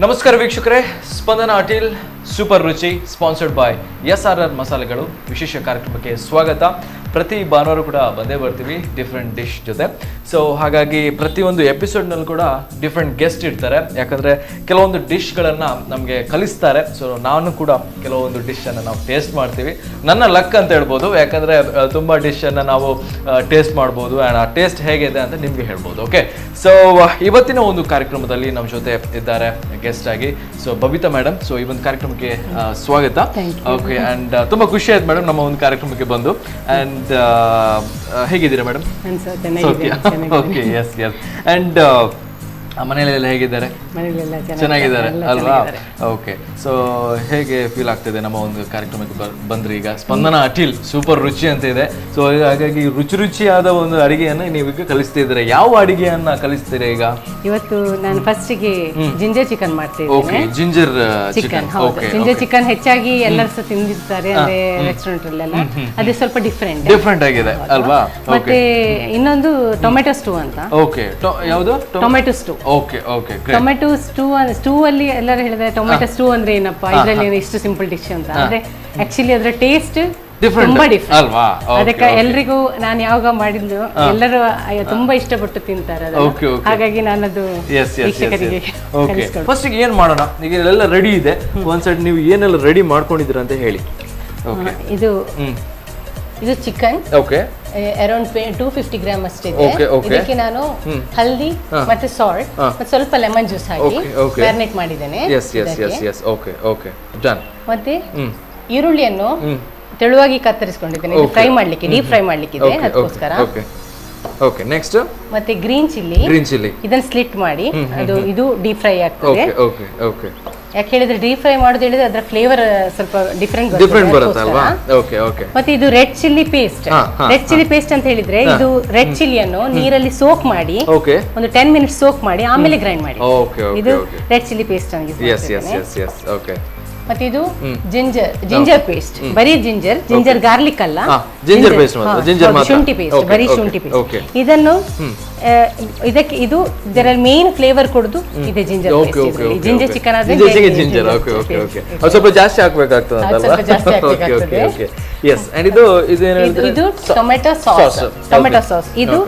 ನಮಸ್ಕಾರ ವೀಕ್ಷಕರೇ, ಸ್ಪಂದನ ಅಟಿಲ್ super Ruchi sponsored by SRR ಮಸಾಲೆಗಳು ವಿಶೇಷ ಕಾರ್ಯಕ್ರಮಕ್ಕೆ ಸ್ವಾಗತ. ಪ್ರತಿ ಭಾನುವಾರ ಕೂಡ ಬಂದೇ ಬರ್ತೀವಿ ಡಿಫ್ರೆಂಟ್ ಡಿಶ್ ಜೊತೆ. ಸೊ ಹಾಗಾಗಿ ಪ್ರತಿಯೊಂದು ಎಪಿಸೋಡ್ನಲ್ಲಿ ಕೂಡ ಡಿಫ್ರೆಂಟ್ ಗೆಸ್ಟ್ ಇರ್ತಾರೆ, ಯಾಕಂದರೆ ಕೆಲವೊಂದು ಡಿಶ್ಗಳನ್ನು ನಮಗೆ ಕಲಿಸ್ತಾರೆ. ಸೊ ನಾನು ಕೂಡ ಕೆಲವೊಂದು ಡಿಶನ್ನು ನಾವು ಟೇಸ್ಟ್ ಮಾಡ್ತೀವಿ. ನನ್ನ ಲಕ್ ಅಂತ ಹೇಳ್ಬೋದು, ಯಾಕಂದರೆ ತುಂಬ ಡಿಶನ್ನು ನಾವು ಟೇಸ್ಟ್ ಮಾಡ್ಬೋದು ಆ್ಯಂಡ್ ಆ ಟೇಸ್ಟ್ ಹೇಗಿದೆ ಅಂತ ನಿಮಗೆ ಹೇಳ್ಬೋದು. ಓಕೆ, ಸೊ ಇವತ್ತಿನ ಒಂದು ಕಾರ್ಯಕ್ರಮದಲ್ಲಿ ನಮ್ಮ ಜೊತೆ ಇದ್ದಾರೆ ಗೆಸ್ಟ್ ಆಗಿ ಸೊ ಬಬಿತಾ ಮೇಡಮ್. ಸೊ ಈ ಒಂದು ಕಾರ್ಯಕ್ರಮಕ್ಕೆ ಸ್ವಾಗತ. ಓಕೆ, ಆ್ಯಂಡ್ ತುಂಬ ಖುಷಿ ಆಯ್ತು ಮೇಡಮ್ ನಮ್ಮ ಒಂದು ಕಾರ್ಯಕ್ರಮಕ್ಕೆ ಬಂದು. ಆ್ಯಂಡ್ ಹೇಗಿದ್ದೀರಾ madam? Okay, yes yes. And ಮನೆಯಲ್ಲೆಲ್ಲ ಹೇಗಿದ್ದಾರೆ? ಚೆನ್ನಾಗಿದ್ದಾರೆ ಅಲ್ವಾ? ಓಕೆ, ಸೊ ಹೇಗೆ ಫೀಲ್ ಆಗ್ತಿದೆ ನಮ್ಮ ಒಂದು ಕಾರ್ಯಕ್ರಮಕ್ಕೆ ಬಂದ್ರಿ? ಈಗ ಸ್ಪಂದನ ಅಟಿಲ್ ಸೂಪರ್ ರುಚಿ ಅಂತ ಇದೆ. ಸೊ ಹಾಗಾಗಿ ರುಚಿಯಾದ ಒಂದು ಅಡಿಗೆಯನ್ನು ನೀವೀಗ ಕಲಿಸ್ತಿದ್ದೀರಾ. ಯಾವ ಅಡಿಗೆಯನ್ನ ಕಲಿಸ್ತೀರಾ ಈಗ? ಇವತ್ತು ನಾನು ಫಸ್ಟಿಗೆ ಜಿಂಜರ್ ಚಿಕನ್ ಮಾಡ್ತೀನಿ. Okay, ginger chicken. Ginger chicken ಹೆಚ್ಚಾಗಿ ಎಲ್ಲರೂ ಸಹ ತಿಂದಿರ್ತಾರೆ ಅಂದ್ರೆ ರೆಸ್ಟೋರೆಂಟ್ ಅಲ್ಲೆಲ್ಲ. ಅದೇ ಸ್ವಲ್ಪ ಡಿಫ್ರೆಂಟ್ ಆಗಿದೆ ಅಲ್ವಾ? ಮತ್ತೆ ಇನ್ನೊಂದು ಟೊಮೆಟೊ ಸ್ಟೂ ಅಂತ. ಓಕೆ, ಯಾವುದು? ಟೊಮೆಟೊ ಸ್ಟೂ. ಓಕೆ ಓಕೆ, ಟೊಮೆಟೊ ಸ್ಟೂ ಅಲ್ಲಿ ಎಲ್ಲರೂ ಹೇಳಿದ್ರೆ ಟೊಮೆಟೊ ಸ್ಟೂ ಅಂದ್ರೆ ಏನಪ್ಪಾ, ಇದ್ರಲ್ಲಿ ಇಷ್ಟು ಸಿಂಪಲ್ ಡಿಶ್ ಅಂತ. ಅಂದ್ರೆ ಆಕ್ಚುಲಿ ಅದರ ಟೇಸ್ಟ್ ತುಂಬಾ ಡಿಫ್ರೆಂಟ್ ಅಲ್ವಾ? ಅದಕ್ಕೆ ಎಲ್ರಿಗೂ ನಾನು ಯಾವಾಗ ಮಾಡಿದ್ದು ಎಲ್ಲರೂ ತುಂಬಾ ಇಷ್ಟಪಟ್ಟು ತಿಂತಾರೆ. ಹಾಗಾಗಿ ನಾನದು ವೀಕ್ಷಕರಿಗೆ ಫಸ್ಟ್ ಏನ್ ಮಾಡೋಣ, ಈಗ ಎಲ್ಲ ರೆಡಿ ಇದೆ. ಒಂದ್ ಸೈಡ್ ನೀವು ಏನೆಲ್ಲ ರೆಡಿ ಮಾಡ್ಕೊಂಡಿದ್ದೀರಾ ಅಂತ ಹೇಳಿ. ಇದು ಚಿಕನ್. ಓಕೆ, ಅರೌಂಡ್ 250 ಗ್ರಾಮ್ ಅಷ್ಟಿದೆ. ಇದಕ್ಕೆ ನಾನು ಹಲ್ದಿ ಮತ್ತೆ ಸಾಲ್ಟ್ ಮತ್ತೆ ಸ್ವಲ್ಪ ಲೆಮನ್ ಜ್ಯೂಸ್ ಹಾಕಿ ಮ್ಯಾರಿನೇಟ್ ಮಾಡಿದ್ದೇನೆ. ಮತ್ತೆ ಈರುಳ್ಳಿಯನ್ನು ತೆಳುವಾಗಿ ಕತ್ತರಿಸಿಕೊಂಡಿದ್ದೇನೆ, ಫ್ರೈ ಮಾಡ್ಲಿಕ್ಕೆ, ಡೀಪ್ ಫ್ರೈ ಮಾಡ್ಲಿಕ್ಕೆ ಇದೆ ಅದಕ್ಕೋಸ್ಕರ. ಓಕೆ, ನೆಕ್ಸ್ಟ್ ಮತ್ತೆ ಗ್ರೀನ್ ಚಿಲ್ಲಿ ಇದನ್ನ ಸ್ಲಿಟ್ ಮಾಡಿ ಇದು ಡೀಪ್ ಫ್ರೈ ಆಗ್ತದೆ. ಯಾಕೆ ಹೇಳಿದ್ರೆ ಡೀಪ್ ಫ್ರೈ ಮಾಡೋದು ಹೇಳಿದ್ರೆ ಅದರ ಫ್ಲೇವರ್ ಸ್ವಲ್ಪ ಡಿಫ್ರೆಂಟ್ ಬರುತ್ತೆ ಅಲ್ವಾ? ಮತ್ತೆ ಇದು red chilli paste. Red chilli paste ಅಂತ ಹೇಳಿದ್ರೆ ಇದು ರೆಡ್ ಚಿಲ್ಲಿಯನ್ನು ನೀರಲ್ಲಿ ಸೋಕ್ ಮಾಡಿ ಒಂದು 10 ಮಿನಿಟ್ಸ್ ಸೋಕ್ ಮಾಡಿ ಆಮೇಲೆ ಗ್ರೈಂಡ್ ಮಾಡಿ. ಇದು ರೆಡ್ ಚಿಲ್ಲಿ ಪೇಸ್ಟ್ ಆಗಿ. ಮತ್ತೆ ಇದು ಜಿಂಜರ್ ಪೇಸ್ಟ್, ಬರೀ ಜಿಂಜರ್ ಗಾರ್ಲಿಕ್ ಅಲ್ಲ, ಶುಂಠಿ ಪೇಸ್ಟ್, ಬರೀ ಶುಂಠಿ ಪೇಸ್ಟ್. ಇದನ್ನು ಇದಕ್ಕೆ ಇದರಲ್ಲಿ ಮೇನ್ ಫ್ಲೇವರ್ ಕೊಡುದು ಇದೆ ಜಿಂಜರ್ ಪೇಸ್ಟ್. ಜಿಂಜರ್ ಚಿಕನ್ ಆದ್ರೆ ಸ್ವಲ್ಪ ಜಾಸ್ತಿ ಹಾಕ್ಬೇಕಾಗ್ತದೆ. ಇದು ಟೊಮೆಟೊ ಸಾಸ್. ಇದು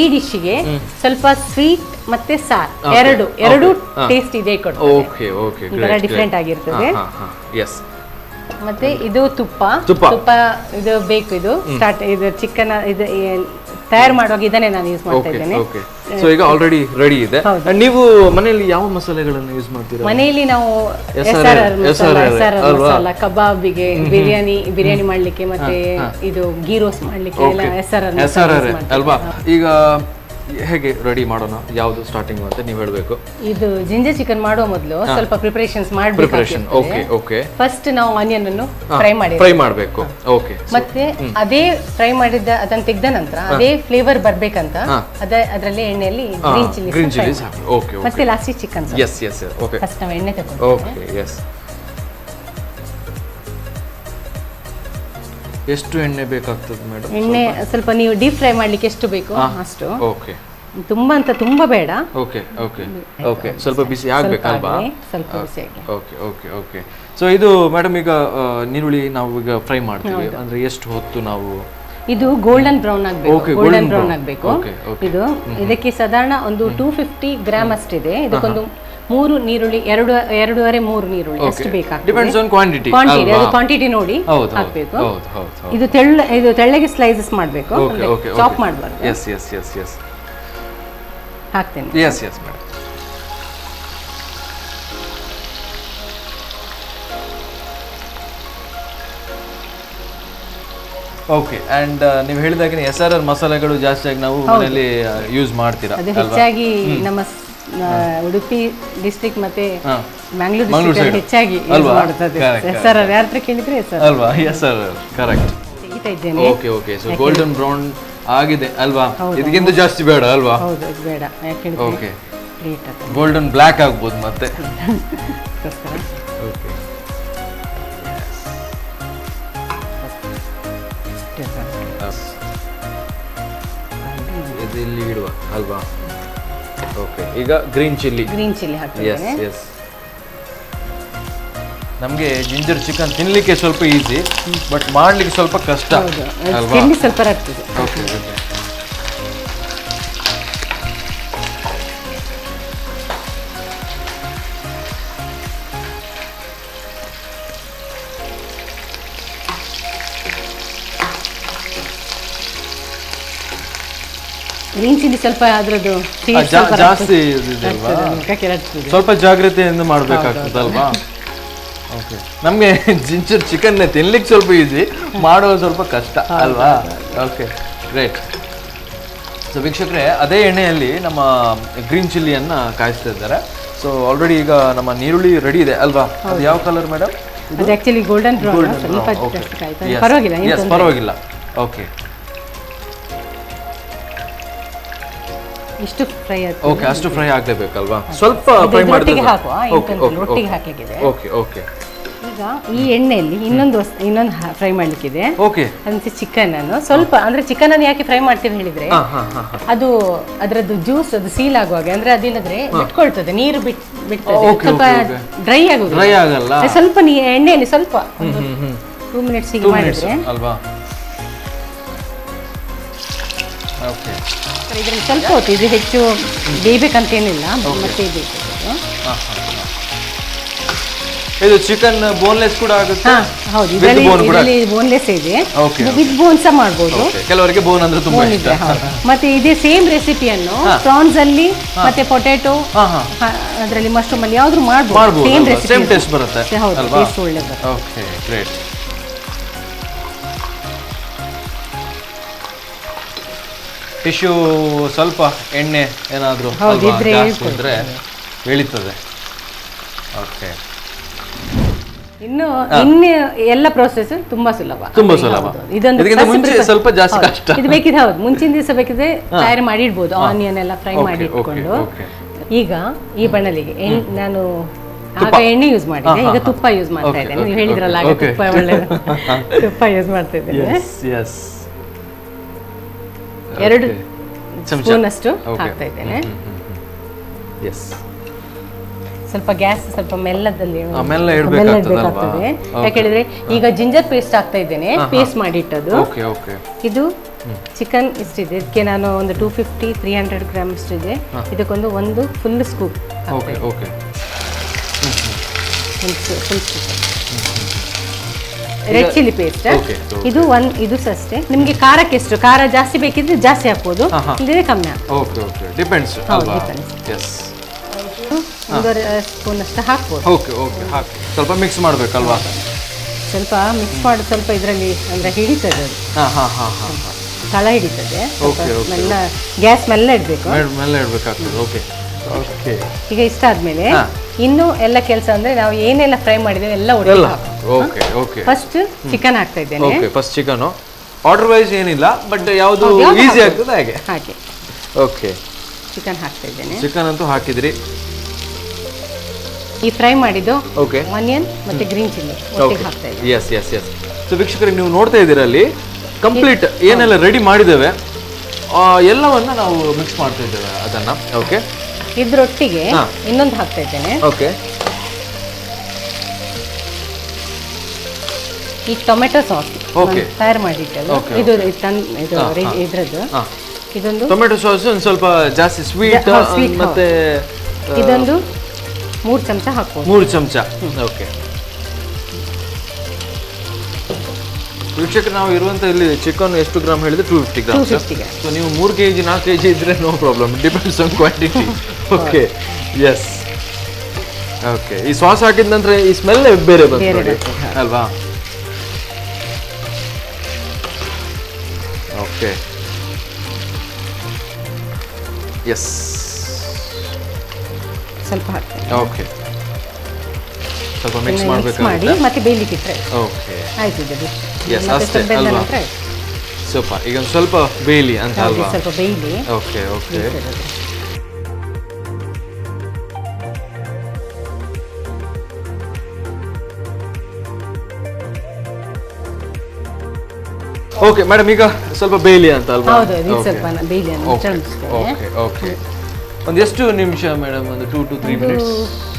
ಈ ಡಿಶ್ಗೆ ಸ್ವಲ್ಪ ಸ್ವೀಟ್ ಮತ್ತೆ ಸಾರ್ ಎರಡು ಟೇಸ್ಟ್ ಇದೆ ಕೊಡ್ತದೆ, ಡಿಫ್ರೆಂಟ್ ಆಗಿರ್ತದೆ. ಮತ್ತೆ ಇದು ತುಪ್ಪ ಇದು ಬೇಕು. ಇದು ಚಿಕನ್ ತಯಾರು ಮಾಡುವಾಗ ಇದನ್ನೇ ನಾನು ಯೂಸ್ ಮಾಡ್ತಾ ಇದ್ದೇನೆ. ಸೊ ಈಗ ಆಲ್ರೆಡಿ ರೆಡಿ ಇದೆ. ನೀವು ಮನೆಯಲ್ಲಿ ಯಾವ ಮಸಾಲೆಗಳನ್ನು ಯೂಸ್ ಮಾಡ್ತೀರಾ? ಮನೆಯಲ್ಲಿ ನಾವು ಮಸಾಲ, ಕಬಾಬಿಗೆ, ಬಿರಿಯಾನಿ ಮಾಡ್ಲಿಕ್ಕೆ, ಮತ್ತೆ ಇದು ಗೀ ರೋಸ್ಟ್ ಮಾಡ್ಲಿಕ್ಕೆ ಎಲ್ಲ SRR ಅಲ್ವಾ? ಈಗ ಹೇಗೆ ರೆಡಿ ಮಾಡೋಣ, ಯಾವುದು ಸ್ಟಾರ್ಟಿಂಗ್ ಅಂತ ನೀವು ಹೇಳಬೇಕು. ಇದು ಜಿಂಜರ್ ಚಿಕನ್ ಮಾಡುವ ಮೊದಲು ಸ್ವಲ್ಪ ಪ್ರಿಪರೇಷನ್ಸ್ ಮಾಡಬೇಕು. ಫಸ್ಟ್ ನಾವು ಆನಿಯನ್ ಅನ್ನು ಫ್ರೈ ಮಾಡಬೇಕು. ಮತ್ತೆ ಅದೇ ಫ್ರೈ ಮಾಡಿದ ಅದನ್ನ ತೆಗೆದ ನಂತರ ಅದೇ ಫ್ಲೇವರ್ ಬರ್ಬೇಕಂತ ಅದರಲ್ಲಿ ಎಣ್ಣೆಯಲ್ಲಿ ಗ್ರೀನ್ ಚಿಲ್ಲಿ ಮತ್ತೆ ಲಾಸ್ಟ್ ಚಿಕನ್. ಫಸ್ಟ್ ನಾವು ಎಣ್ಣೆ ತಗೊಂಡು ಎಷ್ಟು ಎಣ್ಣೆ ಬೇಕಾಗ್ತದೆ ಮೇಡಮ್? ಎಣ್ಣೆ ಸ್ವಲ್ಪ ನೀವು ಡೀಪ್ ಫ್ರೈ ಮಾಡ್ಲಿಕ್ಕೆ ಎಷ್ಟು ಬೇಕು ಅಷ್ಟು. ತುಂಬಾ ಬೇಡ. ಸ್ವಲ್ಪ ಬಿಸಿ ಆಗ್ಬೇಕಲ್ವಾ? ಸ್ವಲ್ಪ ಬಿಸಿ ಆಗಿ. ಓಕೆ. ಸೊ ಇದು ಮೇಡಮ್ ಈಗ ನೀರುಳ್ಳಿ ನಾವು ಈಗ ಫ್ರೈ ಮಾಡ್ತೀವಿ ಅಂದ್ರೆ ಎಷ್ಟು ಹೊತ್ತು ನಾವು? ಇದು ಗೋಲ್ಡನ್ ಬ್ರೌನ್ ಆಗಬೇಕು. ಇದು ಇದಕ್ಕೆ ಸಾಧಾರಣ ಒಂದು 250 ಗ್ರಾಮ್ ಅಷ್ಟಿದೆ. ಇದಕ್ಕೊಂದು 3 ನೀರುಳ್ಳಿ, 2.5-3 ನೀರುಳ್ಳಿ ಅಷ್ಟು ಬೇಕಾಗ್ತದೆ. ಕ್ವಾಂಟಿಟಿ ನೋಡಿ ಹಾಕ್ಬೇಕು. ಇದು ತೆಳ್ಳಗೆ ಸ್ಲೈಸಸ್ ಮಾಡಬೇಕು, ಚಾಪ್ ಮಾಡಬಾರ್ದು. ಹಾಕ್ತೇನೆ. ಓಕೆ, ಅಂಡ್ ನೀವು ಹೇಳಿದಾಗೆ SRR ಮಸಾಲೆಗಳು ಜಾಸ್ತಿಯಾಗಿ ನಾವು ಮನೆಯಲ್ಲಿ ಯೂಸ್ ಮಾಡ್ತೀರಾ? ಹೆಚ್ಚಾಗಿ ನಮ್ಮ ಉಡುಪಿ ಡಿಸ್ಟ್ರಿಕ್ಟ್ ಮತ್ತೆ ಮ್ಯಾಂಗ್ಳೂರ್ ಡಿಸ್ಟ್ರಿಕ್ಟ್ ಹೆಚ್ಚಾಗಿ ಯೂಸ್ ಮಾಡುತ್ತದೆ. SRR ಯಾರ ಹತ್ರ ಕೇಳಿದ್ರೆ ಅಲ್ವಾ? SRR correct. ತೆಗಿತಾ ಇದ್ದೇನೆ. ಓಕೆ. ಸೊ ಗೋಲ್ಡನ್ ಬ್ರೌನ್ ಆಗಿದೆ ಅಲ್ವಾ? ಇದಕ್ಕಿಂತ ಜಾಸ್ತಿ ಬೇಡ ಅಲ್ವಾ? ಹೌದು, ಇದು ಬೇಡ. ಯಾಕೆ ಹೇಳಿದ್ರೆ ಗೋಲ್ಡನ್ ಬ್ಲ್ಯಾಕ್ ಆಗ್ಬೋದು ಮತ್ತೆ. ಇಲ್ಲಿ ಇಡುವ ಅಲ್ವಾ? ಓಕೆ, ಈಗ ಗ್ರೀನ್ ಚಿಲ್ಲಿ ಹಾಕ್ತಿದ್ದೇನೆ. ನಮಗೆ ಜಿಂಜರ್ ಚಿಕನ್ ತಿನ್ಲಿಕ್ಕೆ ಸ್ವಲ್ಪ ಈಸಿ, ಬಟ್ ಮಾಡ್ಲಿಕ್ಕೆ ಸ್ವಲ್ಪ ಕಷ್ಟ ಅಲ್ವಾ? ತಿಂಡಿ ಸ್ವಲ್ಪ ಆಗ್ತದೆ. Okay okay. ಗ್ರೀನ್ ಚಿಲ್ಲಿ ಸ್ವಲ್ಪ ಅದರದ್ದು ಜಾಸ್ತಿ ಇದೆಯಲ್ವಾ, ಸ್ವಲ್ಪ ಜಾಗ್ರತೆಯಿಂದ ಮಾಡಬೇಕಾಗ್ತದಲ್ವಾ? ಓಕೆ. ನಮಗೆ ಜಿಂಜರ್ ಚಿಕನ್ ತಿನ್ಲಿಕ್ಕೆ ಸ್ವಲ್ಪ ಈಸಿ, ಮಾಡೋದು ಸ್ವಲ್ಪ ಕಷ್ಟ ಅಲ್ವಾ? Okay great. ಸೊ ವೀಕ್ಷಕರೇ, ಅದೇ ಎಣ್ಣೆಯಲ್ಲಿ ನಮ್ಮ ಗ್ರೀನ್ ಚಿಲ್ಲಿಯನ್ನು ಕಾಯಿಸ್ತಾ ಇದ್ದಾರೆ. ಸೊ ಆಲ್ರೆಡಿ ಈಗ ನಮ್ಮ ನೀರುಳ್ಳಿ ರೆಡಿ ಇದೆ ಅಲ್ವಾ? ಅದು ಯಾವ ಕಲರ್ ಮೇಡಮ್? ಅದು ಆಕ್ಚುಲಿ ಗೋಲ್ಡನ್ ಬ್ರೌನ್, ಸ್ವಲ್ಪ ಪರವಾಗಿಲ್ಲ, ಪರವಾಗಿಲ್ಲ. ಓಕೆ, ಇಷ್ಟು ಫ್ರೈ ಆಯ್ತು. ಓಕೆ, ಅಷ್ಟು ಫ್ರೈ ಆಗಲೇಬೇಕಲ್ವಾ? ಸ್ವಲ್ಪ ಫ್ರೈ ಮಾಡಿದ್ರೆ ರೊಟ್ಟಿಗೆ ಹಾಕಲಿಕ್ಕಿದೆ. Okay okay. ಈಗ ಈ ಎಣ್ಣೆಯಲ್ಲಿ ಇನ್ನೊಂದು ಫ್ರೈ ಮಾಡ್ಲಿಕ್ಕಿದೆ. ಓಕೆ. ಅಂದ್ರೆ ಚಿಕನ್ ಅನ್ನು ಸ್ವಲ್ಪ, ಅಂದ್ರೆ ಚಿಕನ್ ಅನ್ನು ಯಾಕೆ ಫ್ರೈ ಮಾಡ್ತೀವಿ ಹೇಳಿದ್ರೆ, ಅದು ಅದರದ್ದು ಜ್ಯೂಸ್ ಅದು ಸೀಲ್ ಆಗುವಾಗ, ಅಂದ್ರೆ ಅದಿಲ್ಲದ್ರೆ ಬಿಟ್ಕೊಳ್ತದೆ, ನೀರು ಬಿಡ್ತದೆ, ಸ್ವಲ್ಪ ಡ್ರೈ ಆಗುದು, ಡ್ರೈ ಆಗಲ್ಲ. ಸ್ವಲ್ಪ ಎಣ್ಣೆಯಲ್ಲಿ ಸ್ವಲ್ಪ 2 ಮಿನಿಟ್ಸ್ ಹೀಗೆ ಮಾಡಿದ್ರೆ ಅಲ್ವಾ? ಓಕೆ. ಇದರಲ್ಲಿ ಸ್ವಲ್ಪ ಹೊತ್ತು, ಇದು ಹೆಚ್ಚು ಬೇಯಬೇಕಂತೇನಿಲ್ಲ, ಮತ್ತೆ ಇದು ಚಿಕನ್ ಬೋನ್ಲೆಸ್ ಕೂಡ ಆಗುತ್ತೆ. ಹೌದು, ಇದರಲ್ಲಿ ಬೋನ್ಲೆಸ್ ಇದೆ, ವಿತ್ ಬೋನ್ ಸಹ ಮಾಡ್ಬೋದು. ಕೆಲವರಿಗೆ ಬೋನ್ ಅಂದ್ರೆ ತುಂಬಾ ಇಷ್ಟ. ಮತ್ತೆ ಇದೇ ಸೇಮ್ ರೆಸಿಪಿಯನ್ನು ಪ್ರಾನ್ಸ್ ಅಲ್ಲಿ ಮತ್ತೆ ಪೊಟ್ಯಾಟೊ ಅದರಲ್ಲಿ ಮಶ್ರೂಮ್ ಅಲ್ಲಿ ಯಾವ್ದು ಮಾಡ್ಬೋದು, ಸೇಮ್ ರೆಸಿಪಿ, ಸೇಮ್ ಟೇಸ್ಟ್ ಬರುತ್ತೆ. ಹೌದು, ಟೇಸ್ಟ್ ಒಳ್ಳೆದು. Okay great. ಟಿಶ್ಯೂ ಸ್ವಲ್ಪ ಎಣ್ಣೆ ಏನಾದರೂ ಇದ್ರೆ ಎಳಿತದೆ. ಓಕೆ. ಇನ್ನು ಎಲ್ಲ ಪ್ರೋಸೆಸ್ ತುಂಬಾ ಸುಲಭ. ಇದೊಂದು ಮುಂಚೆ ಸ್ವಲ್ಪ ಜಾಸ್ತಿ ಕಷ್ಟ. ಇದು ಬೇಕಿದ್ರೆ ಹೌದು, ಮುಂಚಿನ ದಿವಸ ಬೇಕಿದ್ರೆ ತಯಾರಿ ಮಾಡಿ ಇಡ್ಬೋದು, ಆನಿಯನ್ ಎಲ್ಲ ಫ್ರೈ ಮಾಡಿ ಇಟ್ಕೊಂಡು. ಈಗ ಈ ಬಣಲಿಗೆ ನಾನು ಆಗ ಎಣ್ಣೆ ಯೂಸ್ ಮಾಡಿದೆ, ಈಗ ತುಪ್ಪ ಯೂಸ್ ಮಾಡ್ತಾ ಇದ್ದೇನೆ. ನೀವು ಹೇಳಿದ್ರಲ್ಲ ಆಗ ತುಪ್ಪ ಒಳ್ಳೆ ತುಪ್ಪ ಯೂಸ್ ಮಾಡ್ತಾ ಇದ್ದೇನೆ. 2 ಸ್ಪೂನ್ ಅಷ್ಟು ಹಾಕ್ತಾ ಇದ್ದೇನೆ. ಸ್ವಲ್ಪ ಗ್ಯಾಸ್ ಸ್ವಲ್ಪ ಮೆಲ್ಲದಲ್ಲಿ ಇಡಬೇಕಾಗ್ತದೆ. ಯಾಕೆಳಿದ್ರೆ ಈಗ ಜಿಂಜರ್ ಪೇಸ್ಟ್ ಹಾಕ್ತಾ ಇದ್ದೇನೆ, ಪೇಸ್ಟ್ ಮಾಡಿಟ್ಟದು. ಇದು ಚಿಕನ್ ಇಷ್ಟಿದೆ, ಇದಕ್ಕೆ ನಾನು ಒಂದು 250-300 ಗ್ರಾಮ್ ಇಷ್ಟಿದೆ. ಇದಕ್ಕೊಂದು ಒಂದು full scoop red chilli paste. ಇದು ಇದು ಅಷ್ಟೇ. ನಿಮ್ಗೆ ಖಾರಕ್ಕೆ ಎಷ್ಟು ಖಾರ ಜಾಸ್ತಿ ಬೇಕಿದ್ರೆ ಜಾಸ್ತಿ ಹಾಕ್ಬೋದು, ಇಲ್ಲದೆ ಕಮ್ಮಿ ಹಾಕ್ಬೋದು. ಒಂದೂವರೆ ಸ್ಪೂನ್ ಅಷ್ಟು ಹಾಕ್ಬೋದು. ಸ್ವಲ್ಪ ಮಿಕ್ಸ್ ಮಾಡ್ಬೇಕಲ್ವಾ? ಸ್ವಲ್ಪ ಮಿಕ್ಸ್ ಮಾಡಿ ಸ್ವಲ್ಪ ಇದರಲ್ಲಿ ಅಂದ್ರೆ ಹಿಡಿತದೆ, ತಳ ಹಿಡಿತದೆ. ಮೆಲ್ಲ ಗ್ಯಾಸ್ ಮೆಲ್ಲ ಇಡಬೇಕು, ಈಗ ಇಷ್ಟ ಆದ್ಮೇಲೆ ಇನ್ನು ಎಲ್ಲ ಕೆಲಸ ಅಂದ್ರೆ ನಾವು ಏನೆಲ್ಲ ಫ್ರೈ ಮಾಡಿದ್ದೇವೆ ಎಲ್ಲ ಒಟ್ಟಿಗೆ. ಫಸ್ಟ್ ಚಿಕನ್ ಹಾಕ್ತಾ ಇದ್ದೇನೆ. ಫಸ್ಟ್ ಚಿಕನ್ ಆರ್ಡರ್ ವೈಸ್ ಏನಿಲ್ಲ, ಬಟ್ ಯಾವುದು ಈಸಿ ಆಗ್ತದೆ ಹಾಗೆ. ಓಕೆ, ಚಿಕನ್ ಹಾಕ್ತಾ ಇದ್ದೇನೆ. ಚಿಕನ್ ಅಂತೂ ಹಾಕಿದ್ರಿ. ಈ ಫ್ರೈ ಮಾಡಿದ್ದು ಆನಿಯನ್ ಮತ್ತೆ ಗ್ರೀನ್ ಚಿಲ್ಲಿ ಒಟ್ಟಿಗೆ ಹಾಕ್ತಾ ಇದ್ದೇನೆ. ಎಸ್. ಸೊ ವೀಕ್ಷಕರಿಗೆ, ನೀವು ನೋಡ್ತಾ ಇದ್ದೀರಾ ಅಲ್ಲಿ ಕಂಪ್ಲೀಟ್ ಏನೆಲ್ಲ ರೆಡಿ ಮಾಡಿದ್ದೇವೆ ಎಲ್ಲವನ್ನ ನಾವು ಮಿಕ್ಸ್ ಮಾಡ್ತಾ ಇದ್ದೇವೆ ಅದನ್ನ. ಓಕೆ, ಇದ್ರೊಟ್ಟಿಗೆ ಇನ್ನೊಂದು ಹಾಕ್ತಾ ಇದ್ದೇನೆ. ಓಕೆ, ಈ ಟೊಮೆಟೊ ಸಾಸ್ ತಯಾರು ಮಾಡಿದ್ದಲ್ಲ, ಇದು ಇದ್ರದ್ದು. ಇದೊಂದು ಟೊಮೆಟೊ ಸಾಸ್ ಒಂದು ಸ್ವಲ್ಪ ಜಾಸ್ತಿ ಸ್ವೀಟ್, ಮತ್ತೆ ಇದೊಂದು 3 ಚಮಚ ಹಾಕ್ಬೋದು. 3 ಚಮಚ. ಓಕೆ ವೀಕ್ಷಕರು, ನಾವು ಇರುವಂತ ಇಲ್ಲಿ ಚಿಕನ್ ಎಷ್ಟು ಗ್ರಾಮ್ ಹೇಳಿದ್ರೆ 250 ಗ್ರಾಮ್. ಸೊ ನೀವು 3 kg 4 kg ಇದ್ರೆ no problem, depends on quantity. Okay, yes. Okay, ಈ ಸಾಸ್ ಹಾಕಿದ ನಂತರ ಈ ಸ್ಮೆಲ್ ಬೇರೆ ಬರ್ತದೆ ಅಲ್ವಾ? Okay, yes. ಸ್ವಲ್ಪ ಹಾಕ್ತೀನಿ. ಓಕೆ, ಸ್ವಲ್ಪ ಮಿಕ್ಸ್ ಮಾಡಿ ಮತ್ತೆ ಬೇಯಲಿಕ್ಕೆ ಇಟ್ಟರೆ ಓಕೆ ಆಯ್ತು. ಇದು ಎಸ್, ಅಷ್ಟೇ ಅಲ್ವಾ? ಸೂಪರ್. ಈಗ ಸ್ವಲ್ಪ ಬೇಯಲಿ ಅಂತ ಅಲ್ವಾ? ಸ್ವಲ್ಪ ಬೇಯಲಿ. Okay okay. ಓಕೆ ಮೇಡಮ್, ಈಗ ಸ್ವಲ್ಪ ಬೇಯಲಿ ಅಂತ ಅಲ್ವಾ? ಹೌದು, ಇದು ಸ್ವಲ್ಪ ಬೇಯಲಿ ಅಂತ. Okay okay. ಒಂದು ಎಷ್ಟು ನಿಮಿಷ ಮೇಡಮ್? ಒಂದು 2 to 3 ಮಿನಿಟ್ಸ್?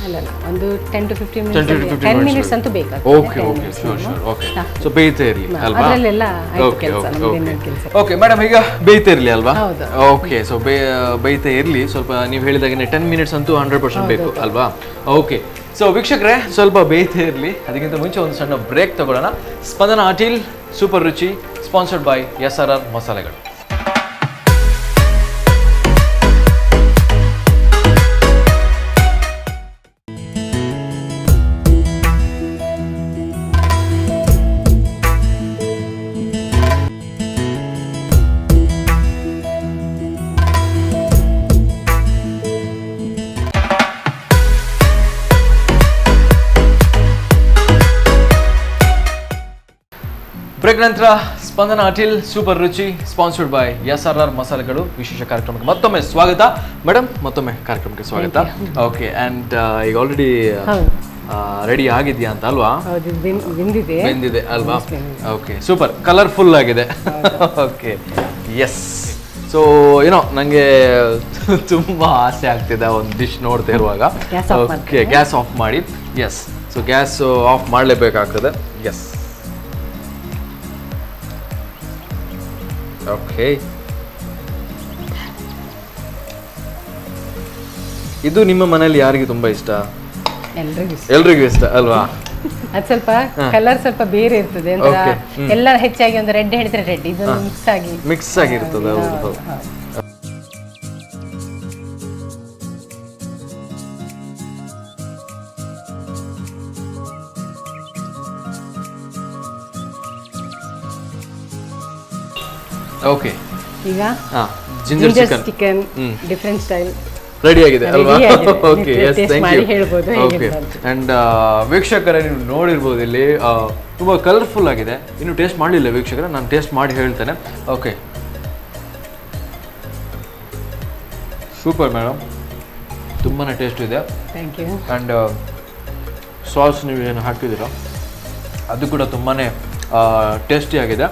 ಅಲ್ಲ ಒಂದು 10 to 15 ಮಿನಿಟ್ಸ್, 10 ಮಿನಿಟ್ಸ್ ಅಂತೂ ಬೇಕಾಗ್ತದೆ. Okay okay, sure sure. Okay, so ಬೇಯ್ತಾ ಇರಲಿ ಅಲ್ವಾ? ಅದರಲ್ಲೆಲ್ಲ ಆಯ್ತು ಕೆಲಸ, ನಮ್ದೇನು ಕೆಲಸ. ಓಕೆ ಮೇಡಮ್, ಈಗ ಬೇಯ್ತಾ ಇರಲಿ ಅಲ್ವಾ? ಹೌದು. ಓಕೆ, ಸೊ ಬೇಯ್ತಾ ಇರಲಿ ಸ್ವಲ್ಪ. ನೀವು ಹೇಳಿದಾಗೆ 10 ಮಿನಿಟ್ಸ್ ಅಂತೂ 100% ಬೇಕು ಅಲ್ವಾ? ಓಕೆ, ಸೊ ವೀಕ್ಷಕರೇ ಸ್ವಲ್ಪ ಬೇಯ್ತಾ ಇರಲಿ. ಅದಕ್ಕಿಂತ ಮುಂಚೆ ಒಂದು ಸಣ್ಣ ಬ್ರೇಕ್ ತಗೊಳ್ಳೋಣ. ಸ್ಪಂದನ ಆಟಿಲ್ super Ruchi sponsored by SRR ಮಸಾಲೆಗಳು. ಬ್ರೇಕ್ ನಂತರ ಸ್ಪಂದನ ಆಟಿಲ್ super Ruchi sponsored by SRR ಮಸಾಲೆಗಳು ವಿಶೇಷ ಕಾರ್ಯಕ್ರಮಕ್ಕೆ ಮತ್ತೊಮ್ಮೆ ಸ್ವಾಗತ. ಮೇಡಮ್, ಮತ್ತೊಮ್ಮೆ ಕಾರ್ಯಕ್ರಮಕ್ಕೆ ಸ್ವಾಗತ. ಓಕೆ, ಆ್ಯಂಡ್ ಈಗ ಆಲ್ರೆಡಿ ರೆಡಿ ಆಗಿದೆಯಾ ಅಂತ ಅಲ್ವಾ? ಬೆಂದಿದೆ ಅಲ್ವಾ? ಓಕೆ, ಸೂಪರ್, ಕಲರ್ಫುಲ್ ಆಗಿದೆ. Okay, yes. ಸೊ ಏನೋ ನನಗೆ ತುಂಬ ಆಸೆ ಆಗ್ತಿದೆ ಒಂದು ಡಿಶ್ ನೋಡ್ತಾ ಇರುವಾಗ. ಓಕೆ, ಗ್ಯಾಸ್ ಆಫ್ ಮಾಡಿ. ಎಸ್, ಸೊ ಗ್ಯಾಸ್ ಆಫ್ ಮಾಡಲೇಬೇಕಾಗ್ತದೆ. Yes, okay. ಇದು ನಿಮ್ಮ ಮನೆಯಲ್ಲಿ ಯಾರಿಗೆ ತುಂಬಾ ಇಷ್ಟ? ಎಲ್ರಿಗೂ ಇಷ್ಟ ಅಲ್ವಾ? ಅದು ಸ್ವಲ್ಪ ಕಲರ್ ಸ್ವಲ್ಪ ಬೇರೆ ಇರ್ತದೆ, ಎಲ್ಲ ಹೆಚ್ಚಾಗಿ ಒಂದು ರೆಡ್ ಹೇಳಿದ್ರೆ ರೆಡ್, ಇದು ಮಿಕ್ಸ್ ಆಗಿರ್ತದೆ. ಹೌದು. ಓಕೆ, ಈಗ ginger chicken different style ready ಆಗಿದೆ ಅಲ್ವಾ? Okay, yes, thank you. Okay, and ವೀಕ್ಷಕರೇ ನೀವು ನೋಡಿರ್ಬೋದು ಇಲ್ಲಿ ತುಂಬ ಕಲರ್ಫುಲ್ ಆಗಿದೆ. ಇನ್ನು ಟೇಸ್ಟ್ ಮಾಡಲಿಲ್ಲ ವೀಕ್ಷಕರೇ, ನಾನು ಟೇಸ್ಟ್ ಮಾಡಿ ಹೇಳ್ತೇನೆ. ಓಕೆ, ಸೂಪರ್ ಮೇಡಮ್, ತುಂಬಾ ಟೇಸ್ಟ್ ಇದೆ. Thank you. ಆ್ಯಂಡ್ ಸಾಸ್ ನೀವು ಏನು ಹಾಕಿದ್ದೀರೋ ಅದು ಕೂಡ ತುಂಬಾ ಟೇಸ್ಟಿ ಆಗಿದೆ.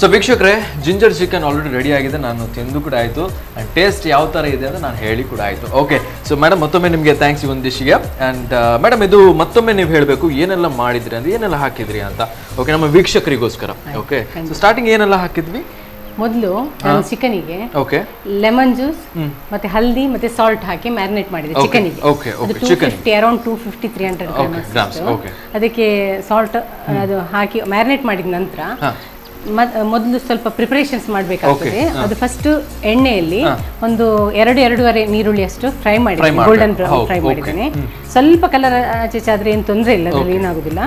ಸೊ ವೀಕ್ಷಕರೇ, ಜಿಂಜರ್ ಚಿಕನ್ ಆಲ್ರೆಡಿ ರೆಡಿ ಆಗಿದೆ, ನಾನು ತಿಂದು ಕೂಡ ಆಯಿತು. ಆ್ಯಂಡ್ ಟೇಸ್ಟ್ ಯಾವ ಥರ ಇದೆ ಅಂತ ನಾನು ಹೇಳಿ ಕೂಡ ಆಯಿತು. ಓಕೆ, ಸೊ ಮೇಡಮ್ ಮತ್ತೊಮ್ಮೆ ನಿಮಗೆ ಥ್ಯಾಂಕ್ಸ್ ಈ ಒಂದು ಡಿಶ್ಗೆ. ಆ್ಯಂಡ್ ಮೇಡಮ್, ಇದು ಮತ್ತೊಮ್ಮೆ ನೀವು ಹೇಳಬೇಕು ಏನೆಲ್ಲ ಮಾಡಿದ್ರಿ ಅಂತ, ಏನೆಲ್ಲ ಹಾಕಿದ್ರಿ ಅಂತ. ಓಕೆ, ನಮ್ಮ ವೀಕ್ಷಕರಿಗೋಸ್ಕರ. ಓಕೆ, ಸೊ ಸ್ಟಾರ್ಟಿಂಗ್ ಏನೆಲ್ಲ ಹಾಕಿದ್ವಿ? ಮೊದಲು ನಾನು ಚಿಕನಿಗೆ ಲೆಮನ್ ಜ್ಯೂಸ್ ಮತ್ತೆ ಹಲ್ದಿ ಮತ್ತೆ ಸಾಲ್ಟ್ ಹಾಕಿ ಮ್ಯಾರಿನೇಟ್ ಮಾಡಿದೆ ಚಿಕನಿಗೆ. Around 250-300 grams. ಅದಕ್ಕೆ ಸಾಲ್ಟ್ ಅದು ಹಾಕಿ ಮ್ಯಾರಿನೇಟ್ ಮಾಡಿದ ನಂತರ ಮೊದಲು ಸ್ವಲ್ಪ ಪ್ರಿಪರೇಷನ್ಸ್ ಮಾಡಬೇಕಾಗ್ತದೆ. ಅದು ಫಸ್ಟ್ ಎಣ್ಣೆಯಲ್ಲಿ ಒಂದು 2-2.5 ನೀರುಳ್ಳಿ ಅಷ್ಟು ಫ್ರೈ ಮಾಡಿ, ಗೋಲ್ಡನ್ ಬ್ರೌನ್ ಫ್ರೈ ಮಾಡಿದ್ದೇನೆ. ಸ್ವಲ್ಪ ಕಲರ್ ಆಚೆ ಆದ್ರೆ ಏನು ತೊಂದರೆ ಇಲ್ಲ, ಅದ್ರಲ್ಲಿ ಏನಾಗುದಿಲ್ಲ.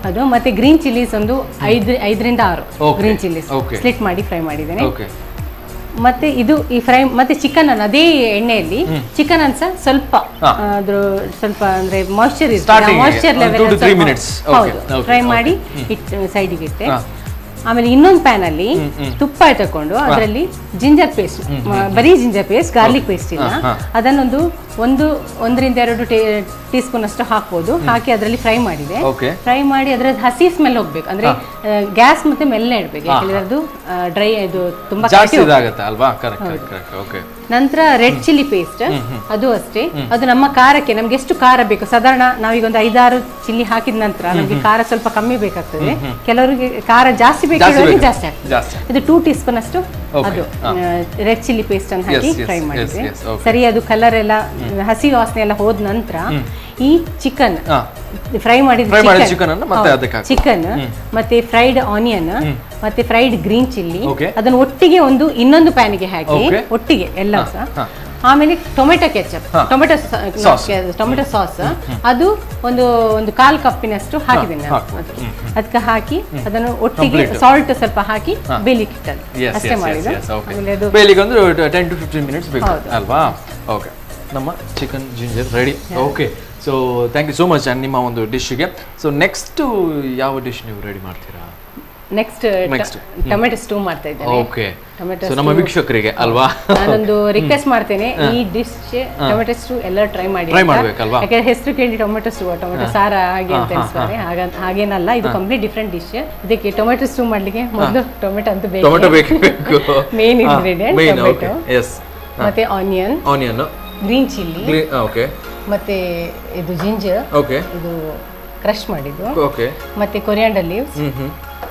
ಅದು ಮತ್ತೆ ಗ್ರೀನ್ ಚಿಲ್ಲೀಸ್ ಒಂದು 5-6 ಗ್ರೀನ್ ಚಿಲ್ಲೀಸ್ ಸ್ಲಿಟ್ ಮಾಡಿ ಫ್ರೈ ಮಾಡಿದ್ದೇನೆ. ಮತ್ತೆ ಇದು ಈ ಫ್ರೈ ಮತ್ತೆ ಚಿಕನ್ ಅನ್ನು ಅದೇ ಎಣ್ಣೆಯಲ್ಲಿ ಚಿಕನ್ ಅನ್ಸ ಸ್ವಲ್ಪ ಅದ್ರ ಸ್ವಲ್ಪ ಅಂದ್ರೆ ಮಾಯಿಶ್ಚರ್ ಲೆವೆಲ್ ಫ್ರೈ ಮಾಡಿ ಸೈಡಿಗೆ ಇಟ್ಟೆ. ಆಮೇಲೆ ಇನ್ನೊಂದು ಪ್ಯಾನ್ ಅಲ್ಲಿ ತುಪ್ಪ ತಕೊಂಡು ಅದರಲ್ಲಿ ಜಿಂಜರ್ ಪೇಸ್ಟ್, ಬರೀ ಜಿಂಜರ್ ಪೇಸ್ಟ್, ಗಾರ್ಲಿಕ್ ಪೇಸ್ಟ್ ಇಲ್ಲ, ಅದನ್ನೊಂದು 1-2 ಟೀ ಸ್ಪೂನ್ ಅಷ್ಟು ಹಾಕ್ಬೋದು. ಹಾಕಿ ಅದರಲ್ಲಿ ಫ್ರೈ ಮಾಡಿದೆ. ಫ್ರೈ ಮಾಡಿ ಅದ್ರದ್ದು ಹಸಿ ಸ್ಮೆಲ್ ಹೋಗ್ಬೇಕು, ಅಂದ್ರೆ ಗ್ಯಾಸ್ ಮತ್ತೆ ಮೆಲ್ಲನೆ ಇಡ್ಬೇಕು, ಯಾಕಂದ್ರೆ ಅದು ಡ್ರೈ ಇದು ತುಂಬಾ ನಂತರ ರೆಡ್ ಚಿಲ್ಲಿ ಪೇಸ್ಟ್ ಅದು ಅಷ್ಟೇ. ಅದು ನಮ್ಮ ಖಾರಕ್ಕೆ ನಮ್ಗೆ ಎಷ್ಟು ಖಾರ ಬೇಕು, ಸಾಧಾರಣ ನಾವೀಗ ಒಂದು 5-6 ಚಿಲ್ಲಿ ಹಾಕಿದ ನಂತರ ನಮ್ಗೆ ಖಾರ ಸ್ವಲ್ಪ ಕಮ್ಮಿ ಬೇಕಾಗ್ತದೆ, ಕೆಲವರಿಗೆ ಖಾರ ಜಾಸ್ತಿ ಬೇಕಾದ್ರೆ ಜಾಸ್ತಿ ಆಗ್ತದೆ. ಇದು 2 ಟೀ ಸ್ಪೂನ್ ಅಷ್ಟು ಅದು ರೆಡ್ ಚಿಲ್ಲಿ ಪೇಸ್ಟ್ ಅನ್ನು ಹಾಕಿ ಫ್ರೈ ಮಾಡಿದೆ. ಸರಿ, ಅದು ಕಲರ್ ಎಲ್ಲ ಹಸಿ ವಾಸನೆ ಎಲ್ಲ ಹೋದ ನಂತರ ಈ ಚಿಕನ್ ಫ್ರೈ ಮಾಡಿದ ಚಿಕನ್ ಮತ್ತೆ ಫ್ರೈಡ್ ಆನಿಯನ್ ಮತ್ತೆ ಫ್ರೈಡ್ ಗ್ರೀನ್ ಚಿಲ್ಲಿ ಅದನ್ನು ಒಟ್ಟಿಗೆ ಇನ್ನೊಂದು ಪ್ಯಾನಿಗೆ ಹಾಕಿ ಒಟ್ಟಿಗೆ ಎಲ್ಲ ಸಹ. ಆಮೇಲೆ ಟೊಮೆಟೊ ಕೆಚಪ್, ಟೊಮೆಟೊ ಸಾಸ್ ಅದು ಒಂದು 1/4 ಕಪ್ಪಿನಷ್ಟು ಹಾಕಿದ್ದೇನೆ. ಅದಕ್ಕೆ ಹಾಕಿ ಅದನ್ನು ಒಟ್ಟಿಗೆ ಸಾಲ್ಟ್ ಸ್ವಲ್ಪ ಹಾಕಿ ಬೇಯಲಿಕ್ಕೆ ಇಟ್ಟದ್ದು ಅಷ್ಟೇ ಮಾಡಿದೆ. ಬೇಯಲಿಕ್ಕೆ 10 to 15 ಮಿನಿಟ್ಸ್ ಬೇಕು ಅಲ್ವಾ? ಓಕೆ, ನಮ್ಮ chicken ginger ready. Okay, so thank you so much ನಿಮ್ಮ ಒಂದು ಡಿಶ್ಗೆ. ಸೊ ನೆಕ್ಸ್ಟ್ ಯಾವ ಡಿಶ್ ನೀವು ರೆಡಿ ಮಾಡ್ತೀರಾ? ನೆಕ್ಸ್ಟ್ ಟೊಮೆಟೊ ಸ್ಟೂ ಮಾಡ್ತಾ ಇದ್ದೇನೆ. ಓಕೆ, ಸೊ ನಮ್ಮ ವೀಕ್ಷಕರಿಗೆ ಅಲ್ವಾ ನಾನೊಂದು ರಿಕ್ವೆಸ್ಟ್ ಮಾಡ್ತೇನೆ, ಈ ಡಿಶ್ ಟೊಮೆಟೊ ಸ್ಟೂ ಎಲ್ಲ ಟ್ರೈ ಮಾಡಬೇಕಲ್ವಾ? ಯಾಕಂದ್ರೆ ಹೆಸರು ಕೇಳಿ ಟೊಮೆಟೊ ಸ್ಟೂ, ಟೊಮೆಟೊ ಸಾರ ಹಾಗೆ ಅಂತ ಅನ್ಸ್ತಾರೆ. ಹಾಗೇನಲ್ಲ, ಇದು ಕಂಪ್ಲೀಟ್ ಡಿಫ್ರೆಂಟ್ ಡಿಶ್. ಇದಕ್ಕೆ ಟೊಮೆಟೊ ಸ್ಟೂ ಮಾಡ್ಲಿಕ್ಕೆ ಮೊದಲು ಟೊಮೆಟೊ ಅಂತೂ ಬೇಕು, ಮೇನ್ ಇಂಗ್ರೀಡಿಯೆಂಟ್ ಟೊಮೆಟೊ, ಮತ್ತೆ ಆನಿಯನ್ ಗ್ರೀನ್ ಚಿಲ್ಲಿ, ಓಕೆ, ಮತ್ತೆ ಇದು ಜಿಂಜರ್, ಓಕೆ, ಇದು ಕ್ರಶ್ ಮಾಡಿದ್ದು, ಓಕೆ, ಮತ್ತೆ ಕೊರಿಯಾಂಡರ್ ಲೀವ್ಸ್,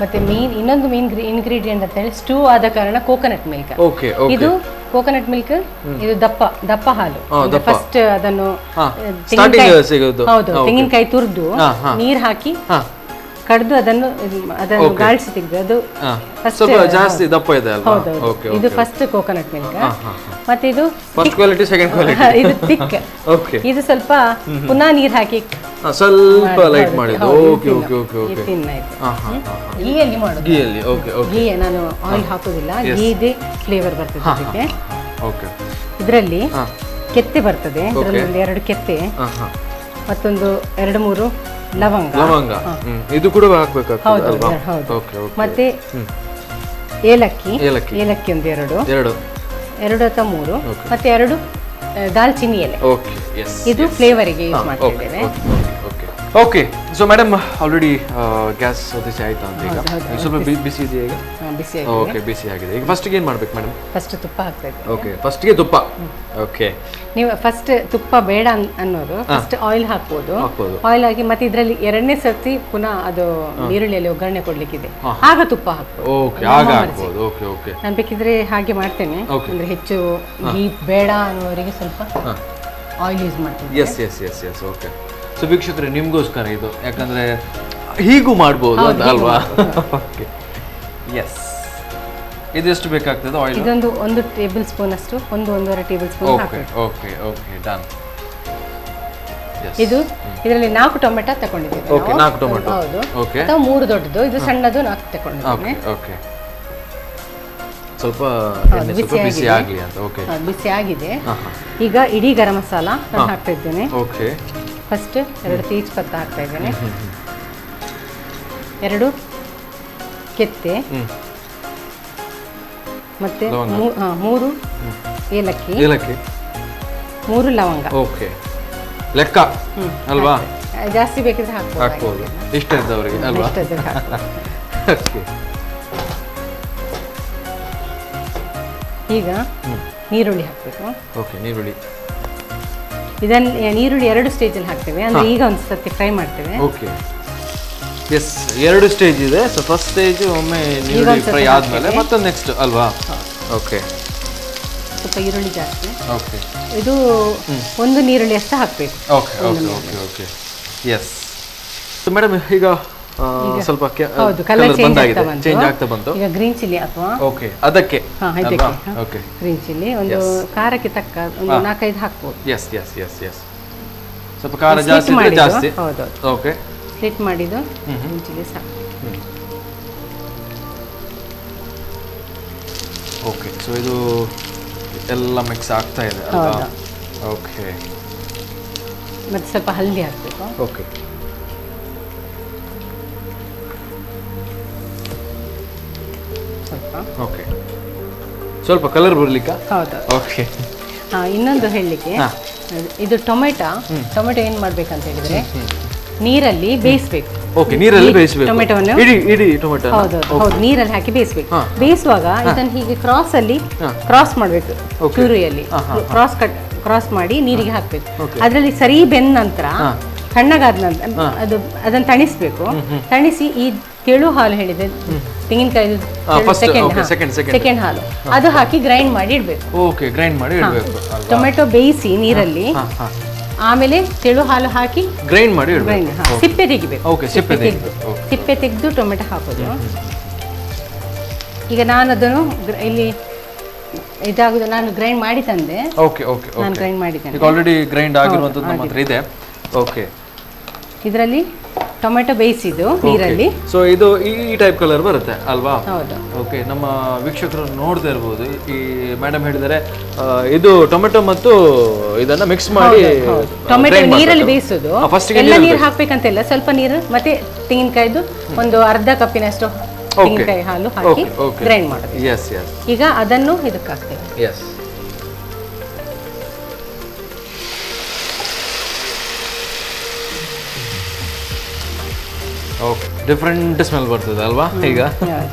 ಮತ್ತೆ ಇನ್ನೊಂದು ಮೇನ್ ಇಂಗ್ರೀಡಿಯೆಂಟ್ ಅಂತ ಹೇಳಿ ಸ್ಟೂ ಆದ ಕಾರಣ ಕೋಕೋನಟ್ ಮಿಲ್ಕ್. ಓಕೆ, ಇದು ಕೋಕೋನಟ್ ಮಿಲ್ಕ್, ಇದು ದಪ್ಪ ಹಾಲು. ಫಸ್ಟ್ ಅದನ್ನು ಹೌದು ತೆಂಗಿನಕಾಯಿ ತುರಿದು ನೀರ್ ಹಾಕಿ ಕಡ್ದು ಅದನ್ನು ಗಾಳಿಸಿ ತೆಗೆದು ಅದು ಜಾಸ್ತಿ ದಪ್ಪ ಇದೆ ಅಲ್ವಾ? ಇದು ಫಸ್ಟ್ ಕೋಕೋನಟ್ ಮಿಲ್ಕ್. ಮತ್ತೆ ಇದು ಫಸ್ಟ್ ಕ್ವಾಲಿಟಿ, ಸೆಕೆಂಡ್ ಕ್ವಾಲಿಟಿ. ಇದು ಥಿಕ್. ಓಕೆ, ಇದು ಸ್ವಲ್ಪ ಪುನಃ ನೀರ್ ಹಾಕಿ ಸ್ವಲ್ಪ ಲೈಟ್ ಮಾಡಿದ್ದು. Okay okay okay okay. ಗೀಯಲ್ಲಿ ಮಾಡೋದು. ಗೀಯಲ್ಲಿ, ಓಕೆ ಓಕೆ. ಗೀ ನಾನು ಆಯಿಲ್ ಹಾಕೋದಿಲ್ಲ, ಗೀ ಇದೆ ಫ್ಲೇವರ್ ಬರ್ತದೆ ಅದಕ್ಕೆ. ಓಕೆ. ಇದರಲ್ಲಿ ಕೆತ್ತೆ ಬರ್ತದೆ, ಇದರಲ್ಲಿ 2 ಕೆತ್ತೆ, ಮತ್ತೊಂದು 2-3 ಲವಂಗ. ಇದು ಕೂಡ ಹಾಕ್ಬೇಕಾಗ್ತದೆ ಅಲ್ವಾ? Okay okay. ಮತ್ತೆ ಏಲಕ್ಕಿ ಒಂದು 2 ಅಥವಾ 3, ಮತ್ತೆ 2 ದಾಲ್ಚಿನ್ನಿ ಎಲೆ. Okay, yes. ಇದು ಫ್ಲೇವರಿಗೆ ಯೂಸ್ ಮಾಡ್ತಿದ್ದೇವೆ. Okay, so madam already gas ಹೊತ್ತಿಸಿ ಆಯ್ತಾ ಅಂತ ಈಗ? ಸ್ವಲ್ಪ ಬಿಸಿ ಇದೆಯಾ ಈಗ? ಬಿಸಿ ಓಕೆ, ಬಿಸಿ ಆಗಿದೆ. ಈಗ ಫಸ್ಟ್ಗೆ ಏನು ಮಾಡ್ಬೇಕು ಮೇಡಮ್? ಫಸ್ಟ್ ತುಪ್ಪ ಹಾಕ್ತಾ ಇದ್ದೀವಿ. ಓಕೆ, ಫಸ್ಟ್ಗೆ ತುಪ್ಪ. ಓಕೆ, ನೀವು ಫಸ್ಟ್ ತುಪ್ಪ ಬೇಡ ಅನ್ನೋರು ಫಸ್ಟ್ ಆಯಿಲ್ ಹಾಕ್ಬೋದು. ಆಯಿಲ್ ಹಾಕಿ ಮತ್ತೆ ಇದರಲ್ಲಿ 2ನೇ ಸರ್ತಿ ಪುನಃ ಅದು ಈರುಳ್ಳಿಯಲ್ಲಿ ಒಗ್ಗರಣೆ ಕೊಡ್ಲಿಕ್ಕಿದೆ, ಆಗ ತುಪ್ಪ ಹಾಕ್ಬೋದು. ಓಕೆ, ಆಗ ಹಾಕ್ಬೋದು. Okay okay. ನಾನು ಬೇಕಿದ್ರೆ ಹಾಗೆ ಮಾಡ್ತೇನೆ, ಅಂದ್ರೆ ಹೆಚ್ಚು ಘೀ ಬೇಡ ಅನ್ನೋರಿಗೆ ಸ್ವಲ್ಪ ಆಯಿಲ್ ಯೂಸ್ ಮಾಡ್ತೀನಿ. Yes yes yes yes. Okay, so ವೀಕ್ಷಕರೇ ನಿಮಗೋಸ್ಕರ ಇದು, ಯಾಕಂದರೆ ಹೀಗೂ ಮಾಡ್ಬೋದು ಅಂತ ಅಲ್ವಾ? Okay, yes. ಇದೆಷ್ಟು ಬೇಕಾಗ್ತದೆ ಆಯಿಲ್? ಇದೊಂದು 1 ಟೇಬಲ್ ಸ್ಪೂನ್ ಅಷ್ಟು, 1-1.5 ಟೇಬಲ್ ಸ್ಪೂನ್ ಹಾಕಬೇಕು. Okay okay, done. ಇದು ಇದರಲ್ಲಿ 4 ಟೊಮೆಟೊ ತಗೊಂಡಿದ್ದೇವೆ. Okay, 4 tomato. ಹೌದು. ಓಕೆ, ಅಥವಾ 3 ದೊಡ್ಡದು, ಇದು ಸಣ್ಣದು 4 ತಗೊಂಡಿದ್ದೇನೆ. ಓಕೆ, ಸ್ವಲ್ಪ ಬಿಸಿ ಆಗಲಿ ಅಂತ. ಓಕೆ, ಬಿಸಿ ಆಗಿದೆ. ಈಗ ಇಡೀ ಗರಂ ಮಸಾಲ ನಾನು ಹಾಕ್ತಾ ಇದ್ದೇನೆ. ಓಕೆ, ಫಸ್ಟ್ 2 ತೇಜ್ಪತ್ತ ಹಾಕ್ತಾ ಇದ್ದೇನೆ, 2 ಕೆತ್ತೆ, ಮತ್ತೆ 3 ಏಲಕ್ಕಿ, 3 ಲವಂಗ. ಓಕೆ, ಲೆಕ್ಕ ಅಲ್ವಾ? ಜಾಸ್ತಿ ಬೇಕಿದ್ರೆ ಹಾಕ್ಬೋದು, ಇಷ್ಟ ಇದ್ದವರಿಗೆ ಅಲ್ವಾ? ಓಕೆ, ಈಗ ನೀರುಳ್ಳಿ ಹಾಕಬೇಕು. ಓಕೆ, ನೀರುಳ್ಳಿ. ಇದನ್ನು ನೀರುಳ್ಳಿ 2 ಸ್ಟೇಜಲ್ಲಿ ಹಾಕ್ತೇವೆ, ಅಂದ್ರೆ ಈಗ ಒಂದು ಸರ್ತಿ ಫ್ರೈ ಮಾಡ್ತೇವೆ. ಓಕೆ, ಎಸ್, 2 ಸ್ಟೇಜ್ ಇದೆ. ಸೊ ಫಸ್ಟ್ ಸ್ಟೇಜ್ ಒಮ್ಮೆ ನೀರುಳ್ಳಿ ಫ್ರೈ ಆದ್ಮೇಲೆ ಮತ್ತೊಂದು ನೆಕ್ಸ್ಟ್ ಅಲ್ವಾ? ಓಕೆ, ಸ್ವಲ್ಪ ಈರುಳ್ಳಿ ಜಾಸ್ತಿ. ಓಕೆ, ಇದು 1 ನೀರುಳ್ಳಿ ಅಷ್ಟು ಹಾಕಬೇಕು. Okay okay okay okay, yes. So madam ಈಗ ಸ್ವಲ್ಪ ಕಲರ್ ಚೇಂಜ್ ಆಗ್ತಾ ಬಂತು. ಈಗ ಗ್ರೀನ್ ಚಿಲ್ಲಿ ಅಥವಾ ಓಕೆ, ಅದಕ್ಕೆ ಓಕೆ, ಗ್ರೀನ್ ಚಿಲ್ಲಿ ಒಂದು ಖಾರಕ್ಕೆ ತಕ್ಕ ಒಂದು 4-5 ಹಾಕ್ಬೋದು. Yes yes yes yes. ಸ್ವಲ್ಪ ಖಾರ ಜಾಸ್ತಿ ಇದ್ರೆ ಜಾಸ್ತಿ. ಹೌದು. ಓಕೆ, ಸ್ಪ್ಲಿಟ್ ಮಾಡಿದ್ದು ಗ್ರೀನ್ ಚಿಲ್ಲಿ ಸಾಕು. ಓಕೆ, ಸೊ ಇದು ಎಲ್ಲ ಮಿಕ್ಸ್ ಆಗ್ತಾ ಇದೆ ಅಲ್ವಾ? ಓಕೆ, ಮತ್ತೆ ಸ್ವಲ್ಪ ಹಲ್ದಿ ಹಾಕಬೇಕು. ಓಕೆ, ಓಕೆ, ಸ್ವಲ್ಪ ಕಲರ್ ಬರ್ಲಿಕ್ಕೆ. ಹೌದು. ಓಕೆ, ಇನ್ನೊಂದು ಹೇಳಲಿಕ್ಕೆ, ಇದು ಟೊಮೆಟೊ ಏನು ಮಾಡ್ಬೇಕಂತ ಹೇಳಿದ್ರೆ ನೀರಲ್ಲಿ ಬೇಯಿಸ್ಬೇಕು. ಓಕೆ, ನೀರಲ್ಲಿ ಬೇಯಿಸಬೇಕು ಟೊಮೆಟೊವನ್ನು. ಇಡೀ ಟೊಮೆಟೊ. ಹೌದು, ನೀರಲ್ಲಿ ಹಾಕಿ ಬೇಯಿಸ್ಬೇಕು. ಬೇಯಿಸುವಾಗ ಇದನ್ನು ಹೀಗೆ ಕ್ರಾಸ್ ಮಾಡಬೇಕು, ಚೂರಿಯಲ್ಲಿ ಕ್ರಾಸ್ ಮಾಡಿ ನೀರಿಗೆ ಹಾಕಬೇಕು. ಅದರಲ್ಲಿ ಸರಿ ಬೆಂದ ನಂತರ ತಣ್ಣಗಾದ ನಂತರ ಅದನ್ನು ತಣಿಸ್ಬೇಕು. ತಣಿಸಿ ಈ ತೆಳು ಹಾಲು ಹೇಳಿದೆ, ತೆಂಗಿನಕಾಯಿ ಸೆಕೆಂಡ್ ಹಾಲು, ಅದು ಹಾಕಿ ಗ್ರೈಂಡ್ ಮಾಡಿ ಇಡಬೇಕು. ಓಕೆ, ಗ್ರೈಂಡ್ ಮಾಡಿ ಇಡಬೇಕು. ಟೊಮೆಟೊ ಬೇಯಿಸಿ ನೀರಲ್ಲಿ, ಆಮೇಲೆ ತೆಳು ಹಾಲು ಹಾಕಿ ಗ್ರೈಂಡ್ ಮಾಡಿ ಸಿಪ್ಪೆ ತೆಗಿಬೇಕು. ಓಕೆ, ಸಿಪ್ಪೆ ತೆಗೆದು ಟೊಮೆಟೊ ಹಾಕೋದು. ಈಗ ನಾನು ಅದನ್ನು ಇಲ್ಲಿ ಇದಾಗುದು, ನಾನು ಗ್ರೈಂಡ್ ಮಾಡಿ ತಂದೆ. ಓಕೆ ಓಕೆ, ನಾನು ಗ್ರೈಂಡ್ ಮಾಡಿದ್ದೇನೆ. ಈಗ ಆಲ್ರೆಡಿ ಗ್ರೈಂಡ್ ಆಗಿರುವಂತದ್ದು ನಮ್ಮ ಹತ್ರ ಇದೆ. ಓಕೆ, ಇದರಲ್ಲಿ ಟೊಮೆಟೊ ಬೇಯಿಸಿದ್ದು ನೀರಲ್ಲಿ. ಸೊ ಇದು ಈ ಟೈಪ್ ಕಲರ್ ಬರುತ್ತೆ ಅಲ್ವಾ? ಹೌದು. ಓಕೆ, ನಮ್ಮ ವೀಕ್ಷಕರು ನೋಡ್ತಾ ಇರ್ಬೋದು, ಈ ಮೇಡಮ್ ಹೇಳಿದರೆ ಇದು ಟೊಮೆಟೊ ಮತ್ತು ಇದನ್ನ ಮಿಕ್ಸ್ ಮಾಡಿ ಟೊಮೆಟೊ ನೀರಲ್ಲಿ ಬೇಯಿಸೋದು. ಎಲ್ಲ ನೀರು ಹಾಕ್ಬೇಕಂತೆಲ್ಲ, ಸ್ವಲ್ಪ ನೀರು ಮತ್ತೆ ತೆಂಗಿನಕಾಯ್ದು ಒಂದು ಅರ್ಧ ಕಪ್ಪಿನಷ್ಟು ತೆಂಗಿನಕಾಯಿ ಹಾಲು ಹಾಕಿ ಗ್ರೈಂಡ್ ಮಾಡೋದು. Yes yes. ಈಗ ಅದನ್ನು ಇದಕ್ಕೆ ಹಾಕ್ತೇವೆ. ಎಸ್. ಓಕೆ, ಡಿಫ್ರೆಂಟ್ ಸ್ಮೆಲ್ ಬರ್ತದೆ ಅಲ್ವಾ ಈಗ?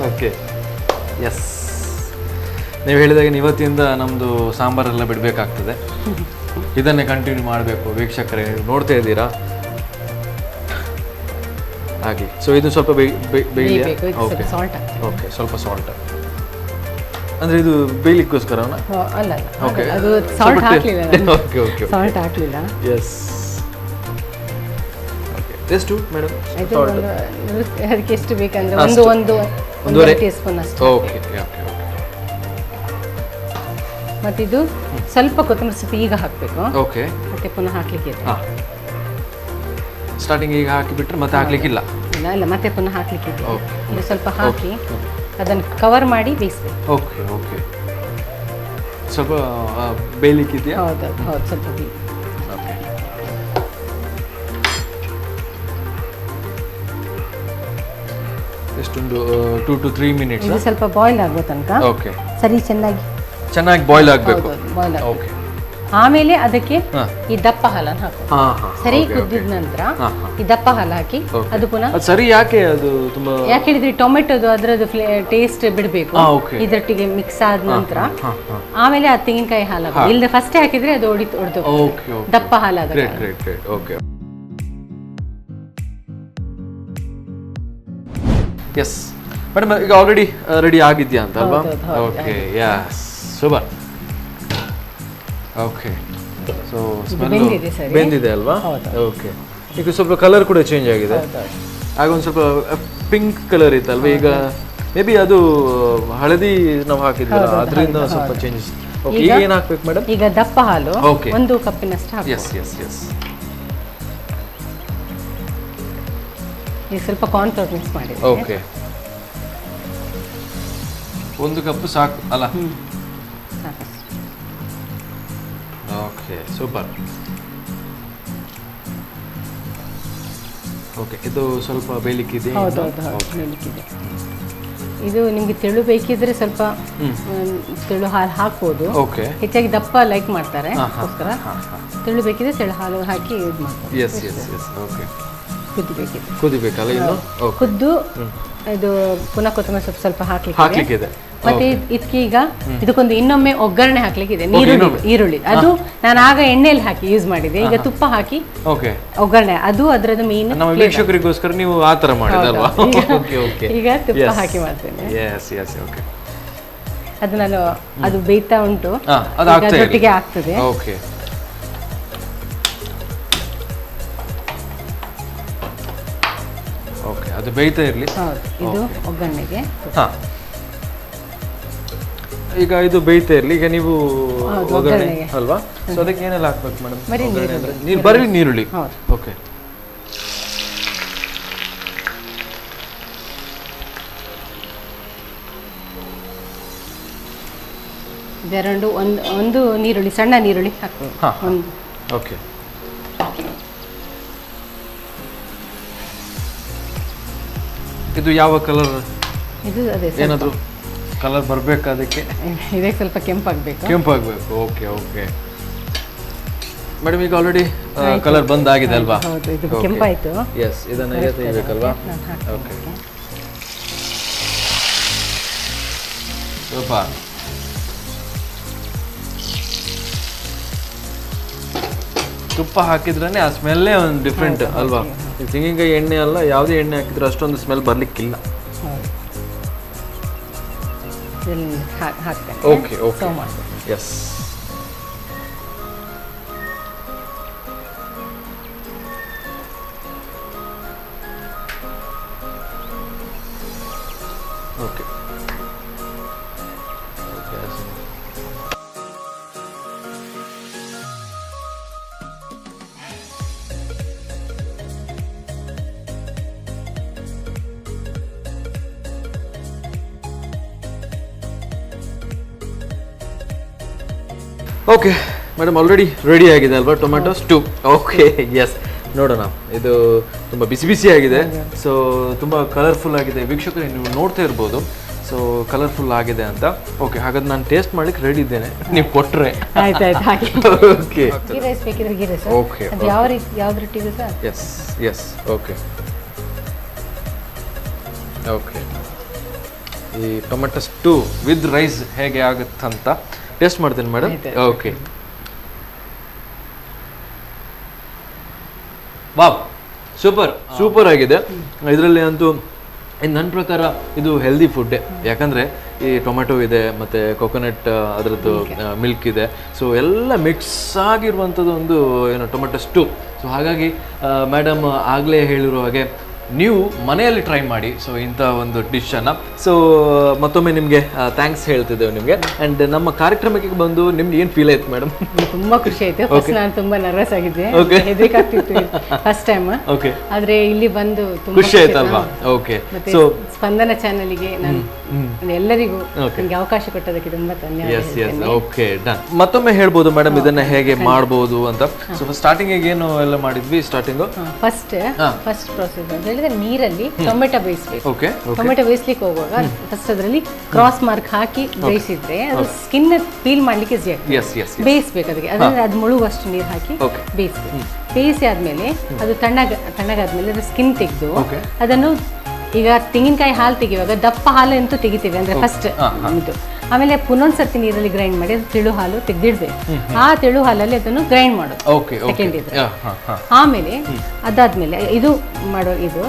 Okay, yes. ನೀವು ಹೇಳಿದಾಗ ಇವತ್ತಿಂದ ನಮ್ಮದು ಸಾಂಬಾರೆಲ್ಲ ಬಿಡಬೇಕಾಗ್ತದೆ, ಇದನ್ನೇ ಕಂಟಿನ್ಯೂ ಮಾಡಬೇಕು. ವೀಕ್ಷಕರೇ ನೀವು ನೋಡ್ತಾ ಇದ್ದೀರಾ ಹಾಗೆ. ಸೊ ಇದು ಸ್ವಲ್ಪ ಬೇಯಬೇಕು. ಇದು ಸ್ವಲ್ಪ ಸಾಲ್ಟ್ ಹಾಕ್ತೀವಿ. ಓಕೆ, ಸ್ವಲ್ಪ ಸಾಲ್ಟ್ ಅಂದರೆ ಇದು ಬೇಯಲಿಕ್ಕೋಸ್ಕರ ಅಲ್ಲ ಅಲ್ಲ, ಓಕೆ, ಅದು ಸಾಲ್ಟ್ ಹಾಕಲಿಲ್ಲ. ಓಕೆ ಓಕೆ, ಸಾಲ್ಟ್ ಹಾಕಲಿಲ್ಲ. ಎಸ್. ಓಕೆ, ಎಷ್ಟು ಮೇಡಮ್? ಅದಕ್ಕೆ ಎಷ್ಟು ಬೇಕಂದ್ರೆ ಒಂದೂವರೆ ಟೀ ಸ್ಪೂನ್ ಅಷ್ಟು. Okay okay okay. ಮತ್ತೆ ಇದು ಸ್ವಲ್ಪ ಕೊತ್ತಂಬರಿ ಸೊಪ್ಪು ಈಗ ಹಾಕಬೇಕು. ಓಕೆ, ಮತ್ತೆ ಪುನಃ ಹಾಕ್ಲಿಕ್ಕೆ ಇದೆ. ಹಾಂ, ಸ್ಟಾರ್ಟಿಂಗ್ ಈಗ ಹಾಕಿಬಿಟ್ರೆ ಮತ್ತೆ ಹಾಕ್ಲಿಕ್ಕಿಲ್ಲ? ಇಲ್ಲ ಇಲ್ಲ, ಮತ್ತೆ ಪುನಃ ಹಾಕ್ಲಿಕ್ಕೆ ಇದೆ. ಓಕೆ, ಇದು ಸ್ವಲ್ಪ ಹಾಕಿ ಅದನ್ನು ಕವರ್ ಮಾಡಿ ಬೇಯಿಸ್ಬೇಕು. Okay okay. ಸ್ವಲ್ಪ ಬೇಯಲಿಕ್ಕಿದೆಯಾ? ಹೌದು ಹೌದು, ಸ್ವಲ್ಪ ಬೇಯಿ. ಓಕೆ, ಎಷ್ಟೊಂದು 2 to 3 ಮಿನಿಟ್ಸ್. ಇದು ಸ್ವಲ್ಪ ಬಾಯ್ಲ್ ಆಗೋ ತನಕ ಓಕೆ, ಸರಿ ಚೆನ್ನಾಗಿ ಬಾಯ್ಲ್ ಆಗಬೇಕು. ಬಾಯ್ಲ್ ಆಗ. ಓಕೆ, ಆಮೇಲೆ ಅದಕ್ಕೆ ಹಾ. ಈ ದಪ್ಪ ಹಾಲನ್ನು ಹಾಕಿ ಹಾಂ ಹಾಂ, ಸರಿ ಕುದ್ದಿದ ನಂತರ ಈ ದಪ್ಪ ಹಾಲು ಹಾಕಿ ಅದು ಪುನಃ ಅದು ಸರಿ. ಯಾಕೆ ಅದು ತುಂಬಾ, ಯಾಕೆ ಹೇಳಿದ್ರೆ ಟೊಮೆಟೊದು ಅದರದ್ದು ಟೇಸ್ಟ್ ಬಿಡಬೇಕು. ಓಕೆ, ಇದರೊಟ್ಟಿಗೆ ಮಿಕ್ಸ್ ಆದ ನಂತರ ಹಾಂ ಹಾಂ, ಆಮೇಲೆ ಆ ತೆಂಗಿನಕಾಯಿ ಹಾಲು ಹಾಕಿ. ಇಲ್ಲದೆ ಫಸ್ಟ್ ಹಾಕಿದ್ರೆ ಅದು ಒಡೆದು ಓಕೆ ಓಕೆ, ದಪ್ಪ ಹಾಲಾಗ. Great great great. Okay, yes madam, ಈಗ ಆಲ್ರೆಡಿ ರೆಡಿ ಆಗಿದೆಯಾ ಅಂತ ಅಲ್ವಾ? Okay, yes, super. Okay, so smell ಬೆಂದಿದೆ ಸರಿ. ಬೆಂದಿದೆ ಅಲ್ವಾ? ಹೌದು. ಓಕೆ, ಈಗ ಸ್ವಲ್ಪ ಕಲರ್ ಕೂಡ ಚೇಂಜ್ ಆಗಿದೆ. ಆಗ ಒಂದು ಸ್ವಲ್ಪ ಪಿಂಕ್ ಕಲರ್ ಇತ್ತಲ್ವಾ, ಈಗ ಮೇ ಬಿ ಅದು ಹಳದಿ ನಾವು ಹಾಕಿದ್ವಲ್ಲ ಅದರಿಂದ ಸ್ವಲ್ಪ ಚೇಂಜಸ್. ಓಕೆ, ಈಗ ಏನು ಹಾಕ್ಬೇಕು ಮೇಡಮ್? ಈಗ ದಪ್ಪ ಹಾಲು ಓಕೆ, 1 ಕಪ್ಪಿನಷ್ಟು ಹಾಕಿ. Yes yes yes. ಈಗ ಸ್ವಲ್ಪ ಕಾರ್ನ್ಫ್ಲೋರ್ ಮಿಕ್ಸ್ ಮಾಡಿ. ಓಕೆ, 1 ಕಪ್ ಸಾಕು ಅಲ್ಲ? Okay, super. ಓಕೆ, ಇದು ಸ್ವಲ್ಪ ಬೇಯಲಿಕ್ಕಿದೆ. ಹೌದು ಹೌದು ಹೌದು, ಬೇಯಲಿಕ್ಕಿದೆ. ಇದು ನಿಮಗೆ ತೆಳು ಬೇಕಿದ್ರೆ ಸ್ವಲ್ಪ ತೆಳು ಹಾಲು ಹಾಕ್ಬೋದು. ಓಕೆ, ಹೆಚ್ಚಾಗಿ ದಪ್ಪ ಲೈಕ್ ಮಾಡ್ತಾರೆ, ಅದಕ್ಕೋಸ್ಕರ ತೆಳು ಬೇಕಿದ್ರೆ ತೆಳು ಹಾಲು ಹಾಕಿ ಯೂಸ್ ಮಾಡ್ತಾರೆ. Yes yes yes. ಓಕೆ, ಕುದಿಬೇಕಿದೆ. ಕುದಿಬೇಕಲ್ಲ ಇನ್ನು? ಓಕೆ, ಕುದ್ದು ಇದು ಪುನಃ ಕೊತ್ತಂಬರಿ ಸೊಪ್ಪು ಸ್ವಲ್ಪ ಹಾಕ್ಲಿಕ್ಕಿದೆ. ಮತ್ತೆ ಇದಕ್ಕೆ ಈಗ ಇದಕ್ಕೊಂದು ಇನ್ನೊಮ್ಮೆ ಒಗ್ಗರಣೆ ಹಾಕ್ಲಿಕ್ಕಿದೆ. ಈರುಳ್ಳಿ ಅದು ನಾನು ಆಗ ಎಣ್ಣೆಯಲ್ಲಿ ಹಾಕಿ ಯೂಸ್ ಮಾಡಿದೆ. ಈಗ ತುಪ್ಪ ಹಾಕಿ ಓಕೆ, ಒಗ್ಗರಣೆ ಅದು ಅದರದ್ದು ಮೇನ್. ನಮ್ಮ ವೀಕ್ಷಕರಿಗೋಸ್ಕರ ನೀವು ಆ ಥರ ಮಾಡಿದಲ್ವಾ? ಓಕೆ ಓಕೆ, ಈಗ ತುಪ್ಪ ಹಾಕಿ ಮಾಡ್ತೇನೆ. S yes. ಓಕೆ, ಅದು ನಾನು ಅದು ಬೇಯ್ತಾ ಉಂಟು, ಅದು ಅದರೊಟ್ಟಿಗೆ ಆಗ್ತದೆ. ಓಕೆ, ಓಕೆ, ಅದು ಬೇಯ್ತಾ ಇರಲಿ. ಹೌದು, ಇದು ಒಗ್ಗರಣೆಗೆ. ಹಾಂ, ಈಗ ಇದು ಬೇಯ್ತಾ ಇರಲಿ. ಈಗ ನೀವು ಒಗ್ಗರಣೆ ಅಲ್ವಾ? ಸೊ ಅದಕ್ಕೆ ಏನೆಲ್ಲ ಹಾಕ್ಬೇಕು ಮೇಡಮ್? ಬರೀ ನೀರುಳ್ಳಿ. ಓಕೆ, ಇದೆರಡು ಒಂದು ನೀರುಳ್ಳಿ, ಸಣ್ಣ ನೀರುಳ್ಳಿ ಹಾಕ್ಬೇಕು. ಒಂದು. ಓಕೆ, ಇದು ಯಾವ ಕಲರ್? ಇದು ಅದೇ ಏನಾದರೂ ಕಲರ್ ಬರಬೇಕು ಅದಕ್ಕೆ? ಇದಕ್ಕೆ ಸ್ವಲ್ಪ ಕೆಂಪಾಗಬೇಕು. ಕೆಂಪಾಗಬೇಕು. ಓಕೆ ಓಕೆ ಮೇಡಮ್, ಈಗ ಆಲ್ರೆಡಿ ಕಲರ್ ಬಂದಾಗಿದೆ ಅಲ್ವಾ? ಹೌದು, ಇದು ಕೆಂಪಾಯಿತು. ಎಸ್, ಇದನ್ನು ಈಗ ತೆಗಿಬೇಕಲ್ವಾ? ಓಕೆ, ಸ್ವಲ್ಪ ತುಪ್ಪ ಹಾಕಿದ್ರೇ ಆ ಸ್ಮೆಲ್ಲೇ ಒಂದು ಡಿಫ್ರೆಂಟ್ ಅಲ್ವಾ? ತೆಂಗಿನಕಾಯಿ ಎಣ್ಣೆ ಅಲ್ಲ, ಯಾವುದೇ ಎಣ್ಣೆ ಹಾಕಿದ್ರೆ ಅಷ್ಟೊಂದು ಸ್ಮೆಲ್ ಬರಲಿಕ್ಕಿಲ್ಲ. Okay okay, yes. Okay, okay madam, already ready ಆಗಿದೆ ಅಲ್ವಾ ಟೊಮ್ಯಾಟೊ ಸ್ಟೂ? Okay, S. ನೋಡೋಣ, ಇದು ತುಂಬ ಬಿಸಿ ಬಿಸಿ ಆಗಿದೆ. ಸೊ ತುಂಬ ಕಲರ್ಫುಲ್ ಆಗಿದೆ. ವೀಕ್ಷಕರು ನೀವು ನೋಡ್ತಾ ಇರ್ಬೋದು, ಸೊ ಕಲರ್ಫುಲ್ ಆಗಿದೆ ಅಂತ. ಓಕೆ, ಹಾಗಾದ್ರೆ ನಾನು ಟೇಸ್ಟ್ ಮಾಡ್ಲಿಕ್ಕೆ ರೆಡಿ ಇದ್ದೇನೆ, ನೀವು ಕೊಟ್ಟರೆ. ಓಕೆ, ಗೀ ರೈಸ್ ಬೇಕಿದ್ರೆ ಗೀ ರೈಸ್. ಓಕೆ, ಯಾವ ರೀತಿ ಯಾವ್ದು ರೊಟ್ಟಿಗೆ sir? Yes yes. Okay okay, ಈ ಟೊಮೆಟೊ ಸ್ಟೂ ವಿತ್ ರೈಸ್ ಹೇಗೆ ಆಗುತ್ತಂತ ಟೇಸ್ಟ್ ಮಾಡ್ತೀನಿ ಮೇಡಮ್. ಓಕೆ, ವಾವ್, ಸೂಪರ್ ಆಗಿದೆ. ಇದರಲ್ಲಿ ಅಂತೂ ನನ್ನ ಪ್ರಕಾರ ಇದು ಹೆಲ್ದಿ ಫುಡ್ಡೇ, ಯಾಕಂದರೆ ಈ ಟೊಮೆಟೊ ಇದೆ ಮತ್ತು ಕೊಕೊನಟ್ ಅದರದ್ದು ಮಿಲ್ಕ್ ಇದೆ. ಸೊ ಎಲ್ಲ ಮಿಕ್ಸ್ ಆಗಿರುವಂಥದ್ದು ಒಂದು ಏನು ಟೊಮೆಟೊ ಸ್ಟೂ. ಸೊ ಹಾಗಾಗಿ ಮೇಡಮ್ ಆಗಲೇ ಹೇಳಿರೋ ಹಾಗೆ ನೀವು ಮನೆಯಲ್ಲಿ ಟ್ರೈ ಮಾಡಿ ಸೊ ಇಂಥ ಒಂದು ಡಿಶನ್ನು. ಸೊ ಮತ್ತೊಮ್ಮೆ ನಿಮಗೆ ಥ್ಯಾಂಕ್ಸ್ ಹೇಳ್ತಿದ್ದೇವೆ ನಿಮಗೆ. ಆ್ಯಂಡ್ ನಮ್ಮ ಕಾರ್ಯಕ್ರಮಕ್ಕೆ ಬಂದು ನಿಮ್ಗೆ ಏನು ಫೀಲ್ ಆಯ್ತು ಮೇಡಮ್? ತುಂಬಾ ಖುಷಿ ಆಯ್ತು. ಫಸ್ಟ್ ನಾನು ತುಂಬಾ ನರ್ವಸ್ ಆಗಿದ್ದೆ, ಹೆದರಿಕೆ ಆಗ್ತಿತ್ತು ಫಸ್ಟ್ ಟೈಮ್. ಓಕೆ, ಆದ್ರೆ ಇಲ್ಲಿ ಬಂದು ತುಂಬಾ ಖುಷಿ ಆಯ್ತಲ್ವಾ? ಓಕೆ, ಸೊ ಸ್ಪಂದನ ಚಾನಲ್ಗೆ ನಾನು ಎಲ್ಲರಿಗೂ ನನಗೆ ಅವಕಾಶ ಕೊಟ್ಟದಕ್ಕೆ ತುಂಬಾ ಧನ್ಯವಾದ. Okay, done. ಮತ್ತೊಮ್ಮೆ ಹೇಳ್ಬೋದು ಮೇಡಮ್ ಇದನ್ನ ಹೇಗೆ ಮಾಡ್ಬೋದು ಅಂತ? ಸೊ ಸ್ಟಾರ್ಟಿಂಗ್ ಏನು ಎಲ್ಲ ಮಾಡಿದ್ವಿ? ಸ್ಟಾರ್ಟಿಂಗ್ ಫಸ್ಟ್ ಪ್ರೋಸೆಸ್ ಅಂತ ಹೇಳಿದ್ರೆ ನೀರಲ್ಲಿ ಟೊಮೆಟೊ ಬೇಯಿಸ್ಬೇಕು. ಓಕೆ, ಟೊಮೆಟೊ ಬೇಯಿಸ್ಲಿಕ್ಕೆ ಹೋಗುವಾಗ ಫಸ್ಟ್ ಅದರಲ್ಲಿ ಕ್ರಾಸ್ ಮಾರ್ಕ್ ಹಾಕಿ ಬೇಯಿಸಿದ್ರೆ ಅದು ಸ್ಕಿನ್ ಪೀಲ್ ಮಾಡ್ಲಿಕ್ಕೆ ಈಸಿ ಆಗ್ತದೆ. ಬೇಯಿಸ್ಬೇಕು ಅದಕ್ಕೆ, ಅದನ್ನ ಅದು ಮುಳುಗುವಷ್ಟು ನೀರು ಹಾಕಿ ಬೇಯಿಸ್ಬೇಕು. ಬೇಯಿಸಿ ಆದ್ಮೇಲೆ ಅದು ತಣ್ಣಗಾದ್ಮೇಲೆ ಅದು ಸ್ಕಿನ್ ತೆಗೆದು ಅದನ್ನು, ಈಗ ತೆಂಗಿನಕಾಯಿ ಹಾಲು ತೆಗೆಯುವಾಗ ದಪ್ಪ ಹಾಲು ಅಂತೂ ತೆಗಿತೀವಿ ಅಂದ್ರೆ ಫಸ್ಟ್ ಇದು, ಆಮೇಲೆ ಪುನೊಂದ್ಸರ್ತಿ ನೀರಲ್ಲಿ ಗ್ರೈಂಡ್ ಮಾಡಿ ಅದು ತೆಳು ಹಾಲು ತೆಗೆದಿಡ್ಬೇಕು. ಆ ತೆಳು ಹಾಲಲ್ಲಿ ಅದನ್ನು ಗ್ರೈಂಡ್ ಮಾಡೋದು ಸೆಕೆಂಡ್ ಇದು. ಆಮೇಲೆ ಅದಾದ್ಮೇಲೆ ಇದು ಮಾಡೋ ಇದು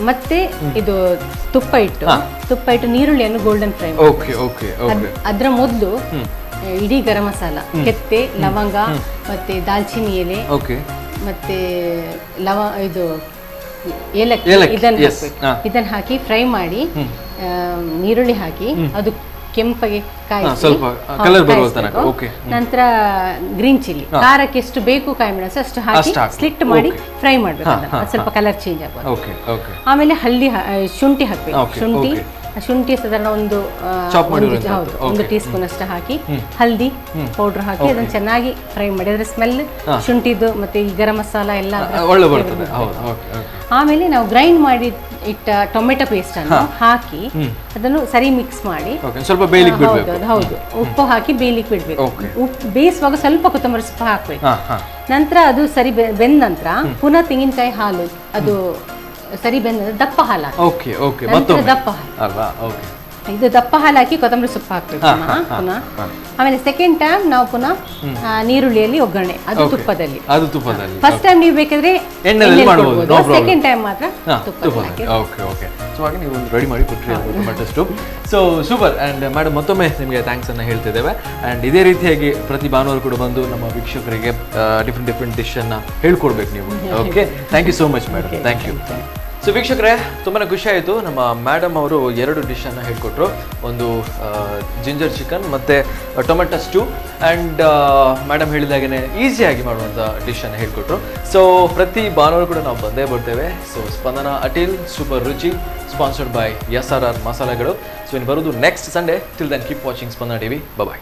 ಮತ್ತೆ ಇದು ತುಪ್ಪ ಇಟ್ಟು ನೀರುಳ್ಳಿಯನ್ನು ಗೋಲ್ಡನ್ ಫ್ರೈ ಮಾಡಿ ಅದ್ರ ಮೊದಲು ಇಡೀ ಗರಂ ಮಸಾಲ, ಕೆತ್ತೆ, ಲವಂಗ ಮತ್ತೆ ದಾಲ್ಚಿನ್ನಿ ಎಲೆ ಮತ್ತೆ ಇದು ಏಲಕ್ಕಿ ಇದನ್ನ ಹಾಕಿ ಫ್ರೈ ಮಾಡಿ ನೀರುಳ್ಳಿ ಹಾಕಿ ಅದು ಕೆಂಪಗೆ ಕಾಯಿಸಿ ನಂತರ ಗ್ರೀನ್ ಚಿಲ್ಲಿ ಖಾರಕ್ಕೆ ಎಷ್ಟು ಬೇಕು ಕಾಯಿ ಮೆಣಸು ಅಷ್ಟು ಹಾಕಿ ಸ್ಲಿಟ್ ಮಾಡಿ ಫ್ರೈ ಮಾಡ್ಬೇಕು. ಸ್ವಲ್ಪ ಕಲರ್ ಚೇಂಜ್ ಆಗೋದು. ಆಮೇಲೆ ಶುಂಠಿ ಹಾಕ್ಬೇಕು. ಶುಂಠಿ ಸಾಧಾರಣ ಒಂದು ಟೀ ಸ್ಪೂನ್ ಅಷ್ಟು ಹಾಕಿ ಹಲ್ದಿ ಪೌಡರ್ ಹಾಕಿ ಅದನ್ನ ಚೆನ್ನಾಗಿ ಫ್ರೈ ಮಾಡಿ ಅದ್ರ ಸ್ಮೆಲ್ ಶುಂಠಿದು ಮತ್ತೆ ಈ ಗರಂ ಮಸಾಲ ಎಲ್ಲ. ಆಮೇಲೆ ನಾವು ಗ್ರೈಂಡ್ ಮಾಡಿ ಇಟ್ಟ ಟೊಮೆಟೊ ಪೇಸ್ಟ್ ಅನ್ನು ಹಾಕಿ ಅದನ್ನು ಸರಿ ಮಿಕ್ಸ್ ಮಾಡಿ ಹೌದು ಉಪ್ಪು ಹಾಕಿ ಬೇಯಲಿಕ್ಕೆ ಬಿಡ್ಬೇಕು. ಉಪ್ಪು ಬೇಯಿಸುವಾಗ ಸ್ವಲ್ಪ ಕೊತ್ತಂಬರಿ ಸೊಪ್ಪು ಹಾಕ್ಬೇಕು. ನಂತರ ಅದು ಸರಿ ಬೆಂದ ನಂತರ ಪುನಃ ತೆಂಗಿನಕಾಯಿ ಹಾಲು ಅದು ಸರಿ ಬೆಂದ ದಪ್ಪ ಹಾಲು ದಪ್ಪ ಹಾಲು ಇದು ದಪ್ಪ ಹಾಲು ಹಾಕಿ ಕೊತ್ತಂಬರಿ ಸೊಪ್ಪು ಹಾಕ್ಬೇಕು ಪುನಃ. ಆಮೇಲೆ ಸೆಕೆಂಡ್ ಟೈಮ್ ನಾವು ಪುನಃ ನೀರುಳ್ಳಿಯಲ್ಲಿ ಒಗ್ಗರಣೆ, ಅದು ತುಪ್ಪದಲ್ಲಿ. ಫಸ್ಟ್ ಟೈಮ್ ನೀವು ಬೇಕಾದ್ರೆ ಸೆಕೆಂಡ್ ಟೈಮ್ ಮಾತ್ರ ತುಪ್ಪದಲ್ಲಿ. ಸೊ ಹಾಗೆ ನೀವು ರೆಡಿ ಮಾಡಿ ಕೊಟ್ಟರೆ tomato stew. So super. And madam ಮತ್ತೊಮ್ಮೆ ನಿಮಗೆ ಥ್ಯಾಂಕ್ಸ್ ಅನ್ನು ಹೇಳ್ತಿದ್ದೇವೆ. ಆ್ಯಂಡ್ ಇದೇ ರೀತಿಯಾಗಿ ಪ್ರತಿ ಭಾನುವಾರ ಕೂಡ ಬಂದು ನಮ್ಮ ವೀಕ್ಷಕರಿಗೆ ಡಿಫ್ರೆಂಟ್ ಡಿಶನ್ನು ಹೇಳ್ಕೊಡ್ಬೇಕು ನೀವು. Okay, thank you so much madam. Thank you. So ವೀಕ್ಷಕರೇ, ತುಂಬಾ ಖುಷಿ ಆಯಿತು. ನಮ್ಮ ಮೇಡಮ್ ಅವರು 2 ಡಿಶನ್ನು ಹೇಳ್ಕೊಟ್ರು. ಒಂದು ಜಿಂಜರ್ ಚಿಕನ್ ಮತ್ತು ಟೊಮೆಟೊ ಸ್ಟೂ. ಆ್ಯಂಡ್ ಮೇಡಮ್ ಹೇಳಿದಾಗೇ ಈಸಿಯಾಗಿ ಮಾಡುವಂಥ ಡಿಶನ್ನು ಹೇಳ್ಕೊಟ್ರು. ಸೊ ಪ್ರತಿ ಭಾನುವಾರ ಕೂಡ ನಾವು ಬಂದೇ ಬರ್ತೇವೆ. ಸೊ ಸ್ಪಂದನ ಅಟಿಲ್ super Ruchi sponsored by SRR ಮಸಾಲೆಗಳು. ಸೊ ಇನ್ನು ಬರೋದು next Sunday. Till then keep watching Spandana TV. ಬಾಯ್.